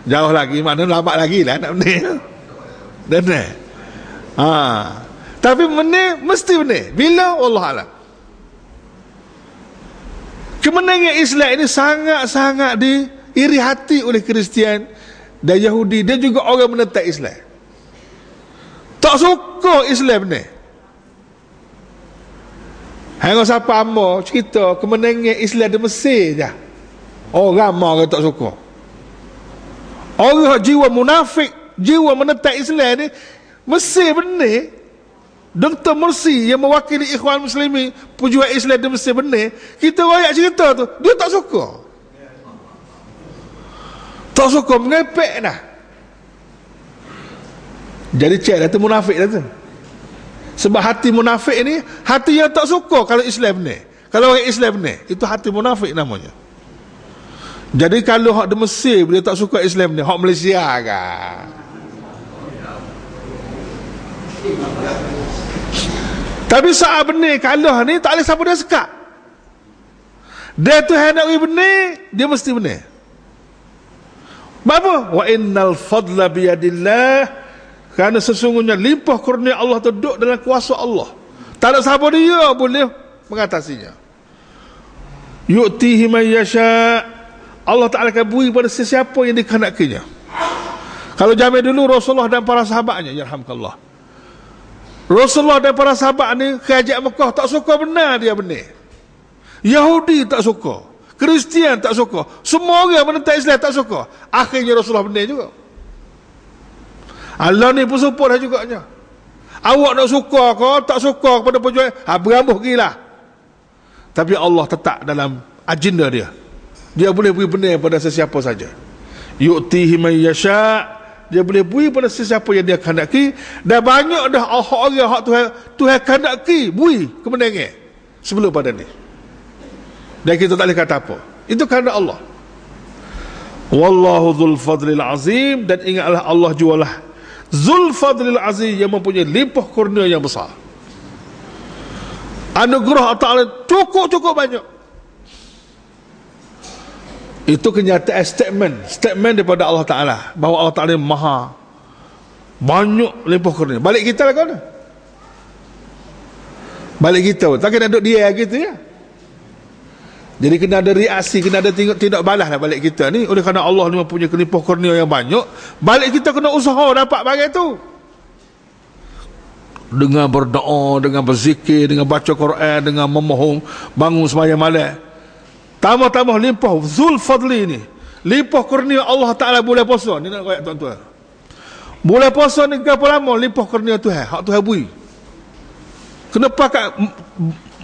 jauh lagi, maknanya lambat lagi lah nak benar. Tapi benar, mesti benar. Bila? Allah Alam. Kemenangan Islam ini sangat-sangat diiri hati oleh Kristian dan Yahudi, dan juga orang menentang Islam. Tak suka Islam benar. Hanya siapa amor cerita kemenangan Islam di Mesir je, ramai orang tak suka. Orang jiwa munafik, jiwa menentang Islam ni, Mesir benar. Dr. Mursi yang mewakili Ikhwan Muslimin, pejuang Islam di Mesir benar. Kita rakyat cerita tu, dia tak suka. Tak suka, mengepek dah. Jadi cek dah tu munafik dah tu. Sebab hati munafik ni, hati yang tak suka kalau Islam benar. Kalau orang Islam benar, itu hati munafik namanya. Jadi kalau hak di Mesir dia tak suka Islam ni, hak Malaysia kan. Tapi saat benar kalah ni tak boleh siapa dia sekat. Dia tu hendak benar, dia mesti benar. Apa? Wa innal fadla biyadillah, kerana sesungguhnya limpah kurnia Allah tu duduk dalam kuasa Allah. Tak ada siapa dia boleh mengatasinya. Yu'tihi man yasha, Allah Ta'ala akan beri pada sesiapa yang dikehendakinya. Kalau zaman dulu Rasulullah dan para sahabatnya, yarhamkallah, Rasulullah dan para sahabat ni kerajaan Mekah tak suka benar dia benar. Yahudi tak suka, Kristian tak suka, semua orang menentang Islam tak suka. Akhirnya Rasulullah benar juga. Allah ni pun support juga nya. Awak nak suka ke tak suka kepada perjuangan, berambuh gila. Tapi Allah tetap dalam agenda dia. Dia boleh beri benar pada sesiapa saja. Yu'tihi man yasha, dia boleh beri pada sesiapa yang dia kehendaki. Dan banyak dah orang hak Tuhan kehendaki beri kemenangan sebelum pada ni. Dan kita tak boleh kata apa. Itu kerana Allah. Wallahu dzul fadlil azim, dan ingatlah Allah jualah Zul Fadlil Aziz, yang mempunyai limpah kurnia yang besar. Anugerah Allah cukup banyak. Itu kenyataan statement daripada Allah Ta'ala, bahawa Allah Ta'ala maha banyak limpah kurnia. Balik kita lah kan, Balik kita, tak kena duduk dia gitu ya. Jadi kena ada reaksi, kena ada tindak balas lah balik kita ni. Oleh kerana Allah ni mempunyai kelimpah kurnia yang banyak, balik kita kena usaha dapat bagai tu. Dengan berdoa, dengan berzikir, dengan baca Quran, dengan memohon, bangun sembahyang malam. Tambah-tambah limpah Zul Fadli ni. Limpah kurnia Allah Ta'ala bulan puasa. Ni nak kaya tuan-tuan. Bulan puasa ni berapa lama limpah kurnia Tuhan, hak Tuhan beri. Kena pakai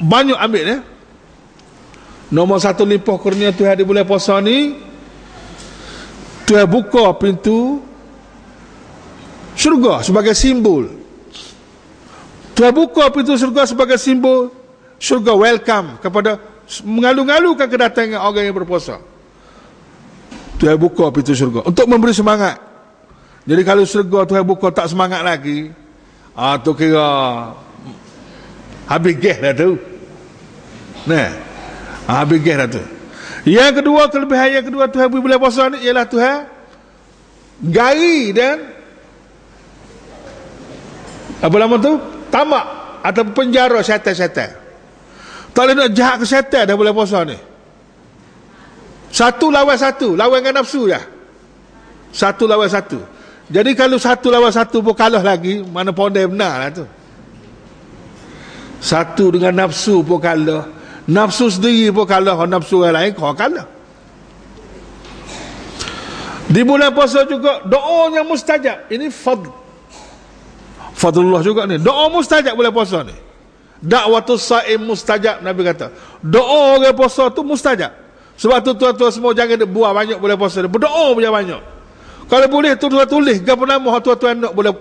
banyak ambil ya. Nombor satu limpah kurnia Tuhan di bulan puasa ni, Tuhan buka pintu syurga sebagai simbol. Tuhan buka pintu syurga sebagai simbol syurga, welcome kepada, mengalu-ngalukan kedatangan orang yang berpuasa. Tuhan buka pintu syurga untuk memberi semangat. Jadi kalau syurga Tuhan buka tak semangat lagi, tu kira habis gas dah tu. Nah, habis gas dah tu. Yang kedua, kelebihan yang kedua Tuhan beri bulan puasa ni ialah Tuhan gari dan apa nama tu, tamak atau penjara syaitan-syaitan. Tak boleh nak jahat ke syaitan dah bulan puasa ni. Satu lawan satu, lawan dengan nafsu ya. Satu lawan satu. Jadi kalau satu lawan satu pun kalah lagi, mana pandai benar lah tu. Satu dengan nafsu pun kalah, nafsu sendiri pun kalah, nafsu yang lain kau kalah. Di bulan puasa juga doanya mustajab. Ini fadlullah juga ni. Doa mustajab bulan puasa ni. Da'watus saim mustajab, Nabi kata. Doa orang puasa tu mustajab. Sebab tu tuan-tuan semua jangan buat banyak bulan puasa ni. Berdoa banyak. Kalau boleh tuan-tuan tulis gapo nama tuan-tuan nak boleh.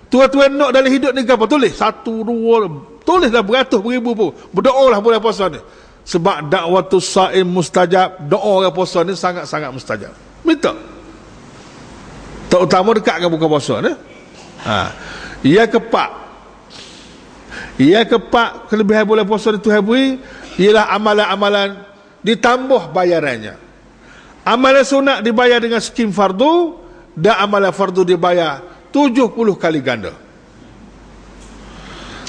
Tuan-tuan nak dalam hidup ni gapo tulis. 1, 2, tulislah beratus beribu pun. Berdoalah bulan puasa ni. Sebab da'watus saim mustajab. Doa orang puasa ni sangat-sangat mustajab. Minta. Terutama dekat dengan buka puasa ni. Yang keempat kelebihan bulan puasa ni Tuhan beri ialah amalan-amalan ditambah bayarannya. Amalan sunat dibayar dengan skim fardu, dan amalan fardu dibayar 70 kali ganda.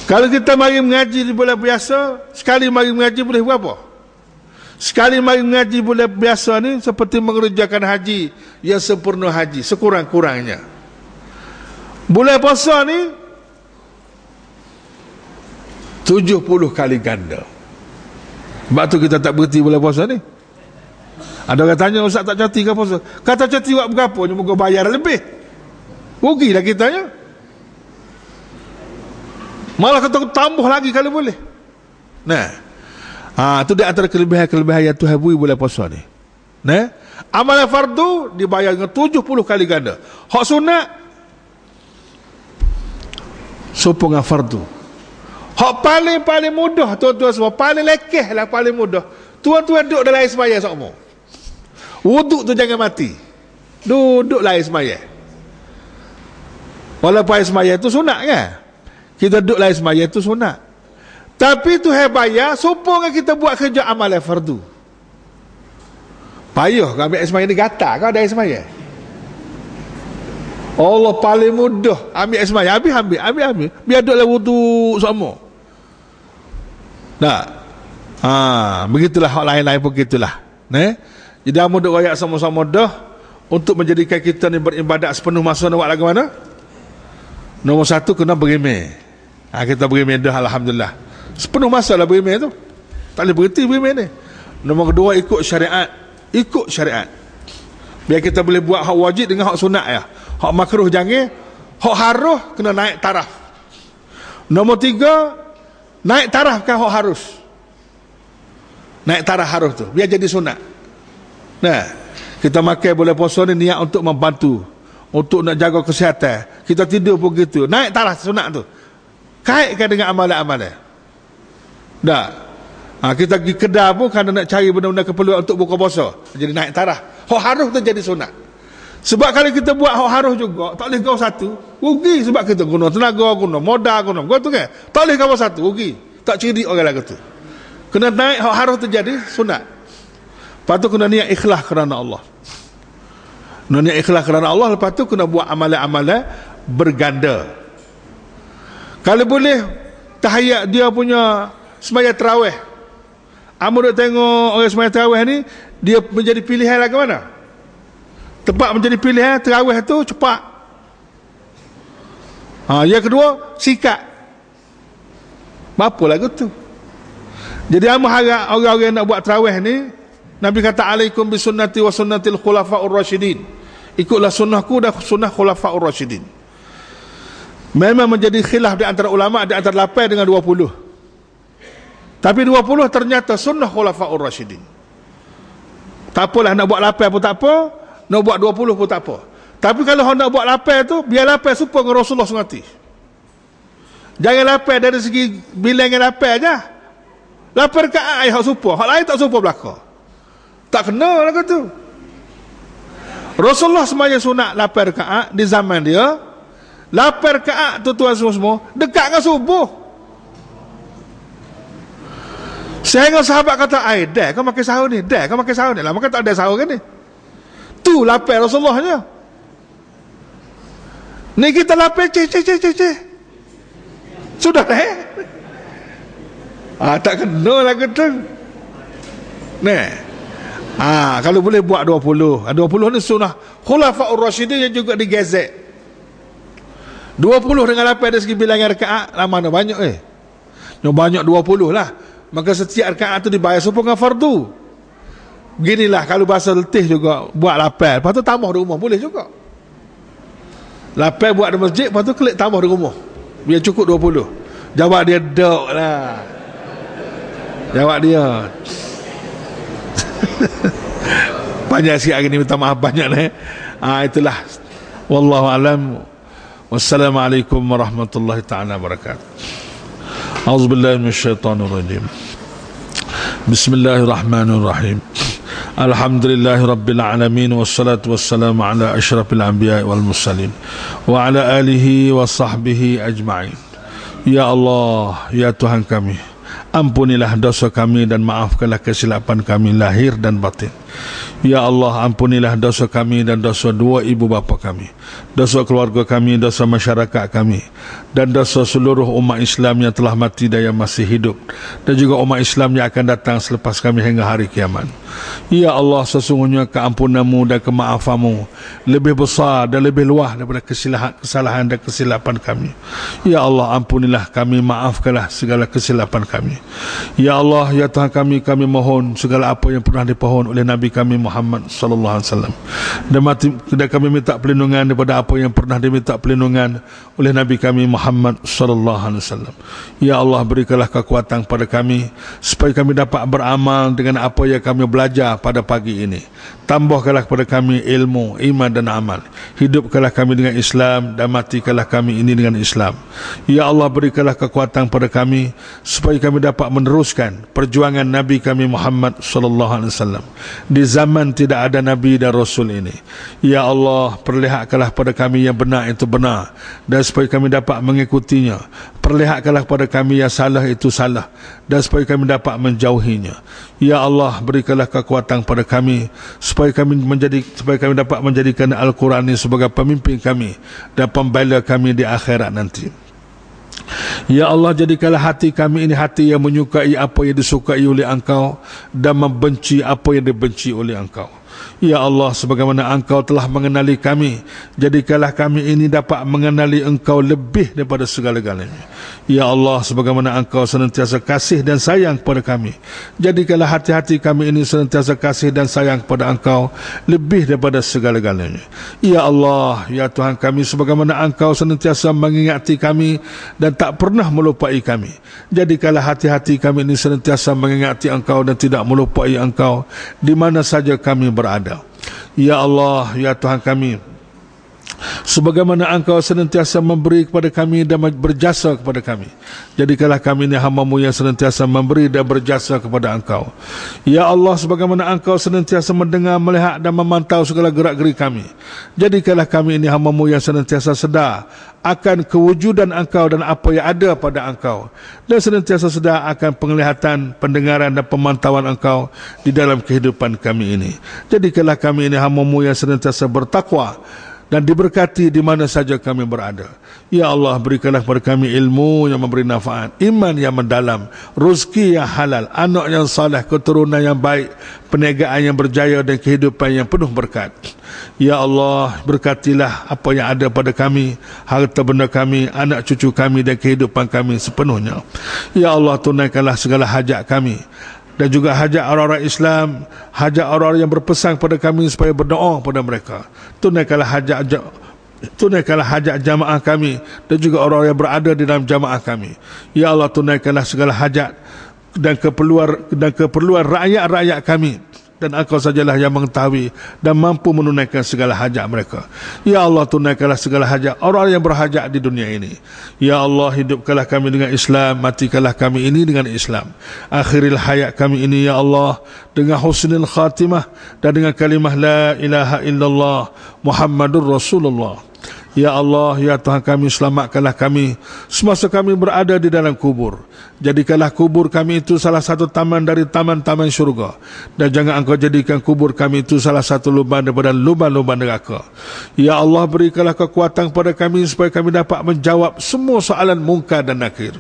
Kalau kita mari mengaji di bulan biasa, sekali mari mengaji boleh berapa? Sekali mari mengaji bulan biasa ni seperti mengerjakan haji yang sempurna haji, sekurang-kurangnya. Bulan puasa ni 70 kali ganda. Sebab tu kita tak berhenti bulan puasa ni. Ada orang tanya, Ustaz tak cuti ke puasa? Kata cuti buat berapa? Ni moga bayar lebih. Rugilah kitanya. Malah kata tambah lagi kalau boleh. Nah, itu di antara kelebihan-kelebihan yang Tuhan beri bulan puasa ni. Nah, amalan fardu dibayar dengan 70 kali ganda. Hak sunat sokongan fardu. Hak paling mudah tuan-tuan semua, paling lekeh lah, paling mudah. Tuan-tuan duduk dalam air sembahyang semua. Wuduk tu jangan mati. Duduklah air sembahyang. Walaupun air sembahyang tu sunat kan? Kita duduk air sembahyang tu sunat. Tapi Tuhan bayar supaya kita buat kerja amalan fardu. Payah kau ambil air sembahyang ni, gatal kau ada air sembahyang. Allah paling mudah ambil air sembahyang, ambil. Biar duduklah wuduk semua. Nah, begitulah hak lain-lain pun gitulah. Jadi amu duk royak sama-sama dah untuk menjadikan kita ni beribadat sepenuh masa nak buat lagu mana? Nombor satu kena berimeh. Kita berimeh dah, alhamdulillah. Sepenuh masa lah berimeh tu. Tak boleh berhenti berimeh ni. Nombor kedua ikut syariat. Biar kita boleh buat hak wajib dengan hak sunat ya. Hak makruh jangan, hak harus kena naik taraf. Nombor tiga, naik taraf kan hak harus. Naik taraf harus tu, biar jadi sunat. Nah, kita makan bulan puasa ni niat untuk membantu, untuk nak jaga kesihatan. Kita tidur pun gitu. Naik taraf sunat tu. Kaitkan dengan amalan-amalan. Dah. Kita pergi kedai pun kerana nak cari benda-benda keperluan untuk buka puasa. Jadi naik taraf. Hak harus tu jadi sunat. Sebab kalau kita buat hak harus juga, tak boleh kau satu, rugi sebab kita guna tenaga, guna modal, guna tu kan. Tak boleh kau satu, rugi. Tak ciri orang lagu tu. Kena naik hak harus tu jadi sunat. Lepas tu kena niat ikhlas kerana Allah. Kena niat ikhlas kerana Allah. Lepas tu kena buat amalan-amalan berganda. Kalau boleh tahiyat dia punya sembahyang tarawih. Amu duk tengok orang sembahyang tarawih ni, dia menjadi pilihan lah ke mana? Tempat menjadi pilihan tarawih tu cepat. Yang kedua, sikat. Apa lagu tu? Jadi amu harap orang-orang nak buat tarawih ni, Nabi kata alaikum bisunnati wa sunnatil khulafa'ur rasyidin. Ikutlah sunnahku dan sunnah khulafa'ur rasyidin. Memang menjadi khilaf di antara ulama di antara 8 dengan 20. Tapi 20 ternyata sunnah khulafa'ur rasyidin. Tak apalah nak buat 8 pun tak apa, nak buat 20 pun tak apa. Tapi kalau nak buat 8 tu, biar 8 serupa dengan Rasulullah SWT. Jangan 8 dari segi bilangan 8 aja. 8 rakaat ai hak serupa, hak lain tak serupa belaka. Tak kena lah tu. Rasulullah sembahyang sunat 8 rakaat di zaman dia. 8 rakaat tu tuan semua dekat dengan subuh. Sehingga sahabat kata, "Ai, dah kau makan sahur ni, dah kau makan sahur ni." Lah maka tak ada sahur kan ni. Tu 8 Rasulullahnya. Ni kita 8 cih. Sudah dah. Tak kena lah tu. Nah. Kalau boleh buat 20. 20 ni sunnah khulafa'ur rasyidin yang juga digezek. 20 dengan 8 dari segi bilangan rakaat, mana banyak yang banyak 20 lah. Maka setiap rakaat tu dibayar serupa dengan fardu. Beginilah kalau bahasa letih juga, buat 8, lepas tu tambah di rumah boleh juga. 8 buat di masjid, lepas tu klik tambah di rumah, biar cukup 20. Jawab dia dok lah. Jawab dia banyak sikit hari ni, minta maaf banyak lah. Itulah, wallahu alam. Wassalamualaikum warahmatullahi taala wabarakatuh. A'udzubillahi minasyaitonir rajim. Bismillahirrahmanirrahim. Alhamdulillahi rabbil alamin, wassalatu wassalamu ala asyrafil anbiya'i wal mursalin wa ala alihi wa sahbihi ajma'in. Ya Allah, ya Tuhan kami, ampunilah dosa kami dan maafkanlah kesilapan kami lahir dan batin. Ya Allah, ampunilah dosa kami dan dosa dua ibu bapa kami, dosa keluarga kami, dosa masyarakat kami, dan dosa seluruh umat Islam yang telah mati dan yang masih hidup, dan juga umat Islam yang akan datang selepas kami hingga hari kiamat. Ya Allah, sesungguhnya keampunan-Mu dan kemaafanmu lebih besar dan lebih luas daripada kesalahan dan kesilapan kami. Ya Allah, ampunilah kami, maafkanlah segala kesilapan kami. Ya Allah, ya Tuhan kami, kami mohon segala apa yang pernah dipohon oleh Nabi kami Muhammad sallallahu alaihi wasallam, dan kami minta perlindungan daripada apa yang pernah diminta perlindungan oleh Nabi kami Muhammad sallallahu alaihi wasallam. Ya Allah, berikanlah kekuatan pada kami supaya kami dapat beramal dengan apa yang kami belajar pada pagi ini. Tambahkanlah kepada kami ilmu, iman dan amal. Hidupkanlah kami dengan Islam dan matikanlah kami ini dengan Islam. Ya Allah, berikanlah kekuatan pada kami supaya kami dapat meneruskan perjuangan Nabi kami Muhammad sallallahu alaihi wasallam di zaman tidak ada Nabi dan Rasul ini. Ya Allah, perlihatkanlah pada kami yang benar itu benar, dan supaya kami dapat mengikutinya. Perlihatkanlah kepada kami yang salah itu salah, dan supaya kami dapat menjauhinya. Ya Allah, berikanlah kekuatan pada kami supaya kami dapat menjadikan Al-Quran ini sebagai pemimpin kami dan pembela kami di akhirat nanti. Ya Allah, jadikanlah hati kami ini hati yang menyukai apa yang disukai oleh Engkau dan membenci apa yang dibenci oleh Engkau. Ya Allah, sebagaimana Engkau telah mengenali kami, jadikanlah kami ini dapat mengenali Engkau lebih daripada segala-galanya. Ya Allah, sebagaimana Engkau senantiasa kasih dan sayang kepada kami, jadikanlah hati-hati kami ini senantiasa kasih dan sayang kepada Engkau lebih daripada segala-galanya. Ya Allah, ya Tuhan kami, sebagaimana Engkau senantiasa mengingati kami dan tak pernah melupai kami, jadikanlah hati-hati kami ini senantiasa mengingati Engkau dan tidak melupai Engkau di mana saja kami berada. Ya Allah, ya Tuhan kami, sebagaimana Engkau senantiasa memberi kepada kami dan berjasa kepada kami, jadikanlah kami ini hamba-Mu yang senantiasa memberi dan berjasa kepada Engkau. Ya Allah, sebagaimana Engkau senantiasa mendengar, melihat dan memantau segala gerak-gerik kami, jadikanlah kami ini hamba-Mu yang senantiasa sedar akan kewujudan Engkau dan apa yang ada pada Engkau, dan senantiasa sedar akan penglihatan, pendengaran dan pemantauan Engkau di dalam kehidupan kami ini. Jadikanlah kami ini hamba-Mu yang senantiasa bertakwa dan diberkati di mana saja kami berada. Ya Allah, berikanlah kepada kami ilmu yang memberi manfaat, iman yang mendalam, rezeki yang halal, anak yang saleh, keturunan yang baik, perniagaan yang berjaya dan kehidupan yang penuh berkat. Ya Allah, berkatilah apa yang ada pada kami, harta benda kami, anak cucu kami dan kehidupan kami sepenuhnya. Ya Allah, tunaikanlah segala hajat kami dan juga hajat orang-orang Islam, hajat orang-orang yang berpesan kepada kami supaya berdoa kepada mereka. Tunaikanlah hajat jamaah kami dan juga orang yang berada di dalam jamaah kami. Ya Allah, tunaikanlah segala hajat dan keperluan rakyat-rakyat kami, dan Engkau sajalah yang mengetahui dan mampu menunaikan segala hajat mereka. Ya Allah, tunaikanlah segala hajat orang yang berhajat di dunia ini. Ya Allah, hidupkanlah kami dengan Islam, matikanlah kami ini dengan Islam. Akhiril hayat kami ini, Ya Allah, dengan husnul khatimah dan dengan kalimah la ilaha illallah Muhammadur Rasulullah. Ya Allah, ya Tuhan kami, selamatkanlah kami semasa kami berada di dalam kubur. Jadikanlah kubur kami itu salah satu taman dari taman-taman syurga, dan jangan Engkau jadikan kubur kami itu salah satu lubang daripada lubang-lubang neraka. Ya Allah, berikanlah kekuatan kepada kami supaya kami dapat menjawab semua soalan mungkar dan nakir.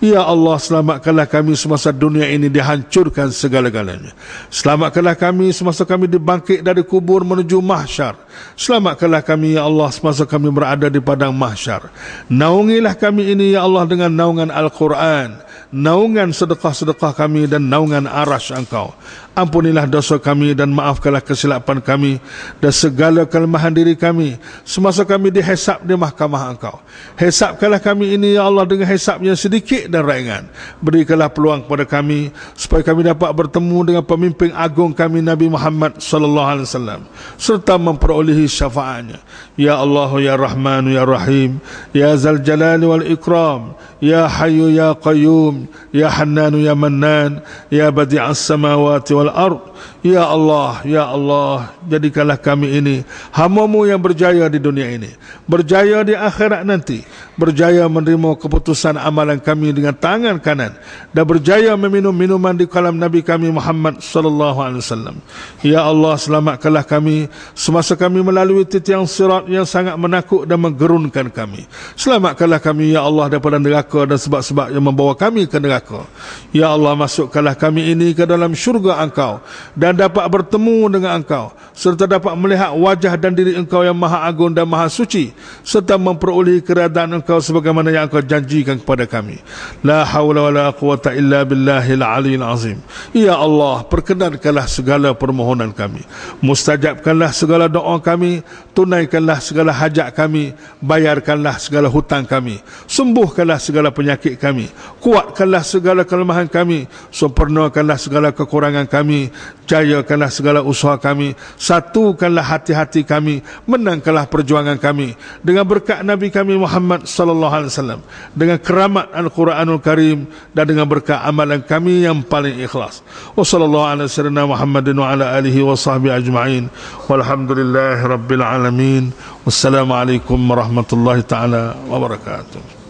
Ya Allah, selamatkanlah kami semasa dunia ini dihancurkan segala-galanya. Selamatkanlah kami semasa kami dibangkit dari kubur menuju mahsyar. Selamatkanlah kami, Ya Allah, semasa kami berada di padang mahsyar. Naungilah kami ini, Ya Allah, dengan naungan Al-Quran, naungan sedekah-sedekah kami dan naungan arasy Engkau. Ampunilah dosa kami dan maafkanlah kesilapan kami dan segala kelemahan diri kami semasa kami dihisab di mahkamah Engkau. Hisabkanlah kami ini, Ya Allah, dengan hisab yang sedikit dan ringan. Berikanlah peluang kepada kami supaya kami dapat bertemu dengan pemimpin agung kami, Nabi Muhammad sallallahu alaihi wasallam, serta memperolehi syafaatnya. Ya Allah, Ya Rahman, Ya Rahim, Ya Zal Jalali wal Ikram, Ya Hayyu Ya Qayyum, Ya Hannan Ya Mannan, Ya Badi'as Samawati wal Ard. Ya Allah, Ya Allah, jadikanlah kami ini hamba-Mu yang berjaya di dunia ini, berjaya di akhirat nanti, berjaya menerima keputusan amalan kami dengan tangan kanan, dan berjaya meminum minuman di kolam Nabi kami Muhammad sallallahu alaihi wasallam. Ya Allah, selamatkanlah kami semasa kami melalui titian sirat yang sangat menakut dan menggerunkan kami. Selamatkanlah kami, Ya Allah, daripada neraka dan sebab-sebab yang membawa kami ke neraka. Ya Allah, masukkanlah kami ini ke dalam syurga Engkau dan dapat bertemu dengan Engkau, serta dapat melihat wajah dan diri Engkau yang maha agung dan maha suci, serta memperolehi keredaan Engkau sebagaimana yang Engkau janjikan kepada kami. La haula wa la quwata illa billahil aliyil azim. Ya Allah, perkenankanlah segala permohonan kami, mustajabkanlah segala doa kami, tunaikanlah segala hajat kami, bayarkanlah segala hutang kami, sembuhkanlah segala penyakit kami, kuatkanlah segala kelemahan kami, sempurnakanlah segala kekurangan kami, jayakanlah segala usaha kami, satukanlah hati-hati kami, menangkanlah perjuangan kami dengan berkat Nabi kami Muhammad sallallahu alaihi wasallam, dengan keramat Al-Quranul Karim, dan dengan berkat amalan kami yang paling ikhlas. Wa sallallahu ala sayyidina Muhammadin wa ala alihi wa sahbihi ajma'in. Walhamdulillahi rabbil alamin. Wassalamualaikum warahmatullahi taala wabarakatuh.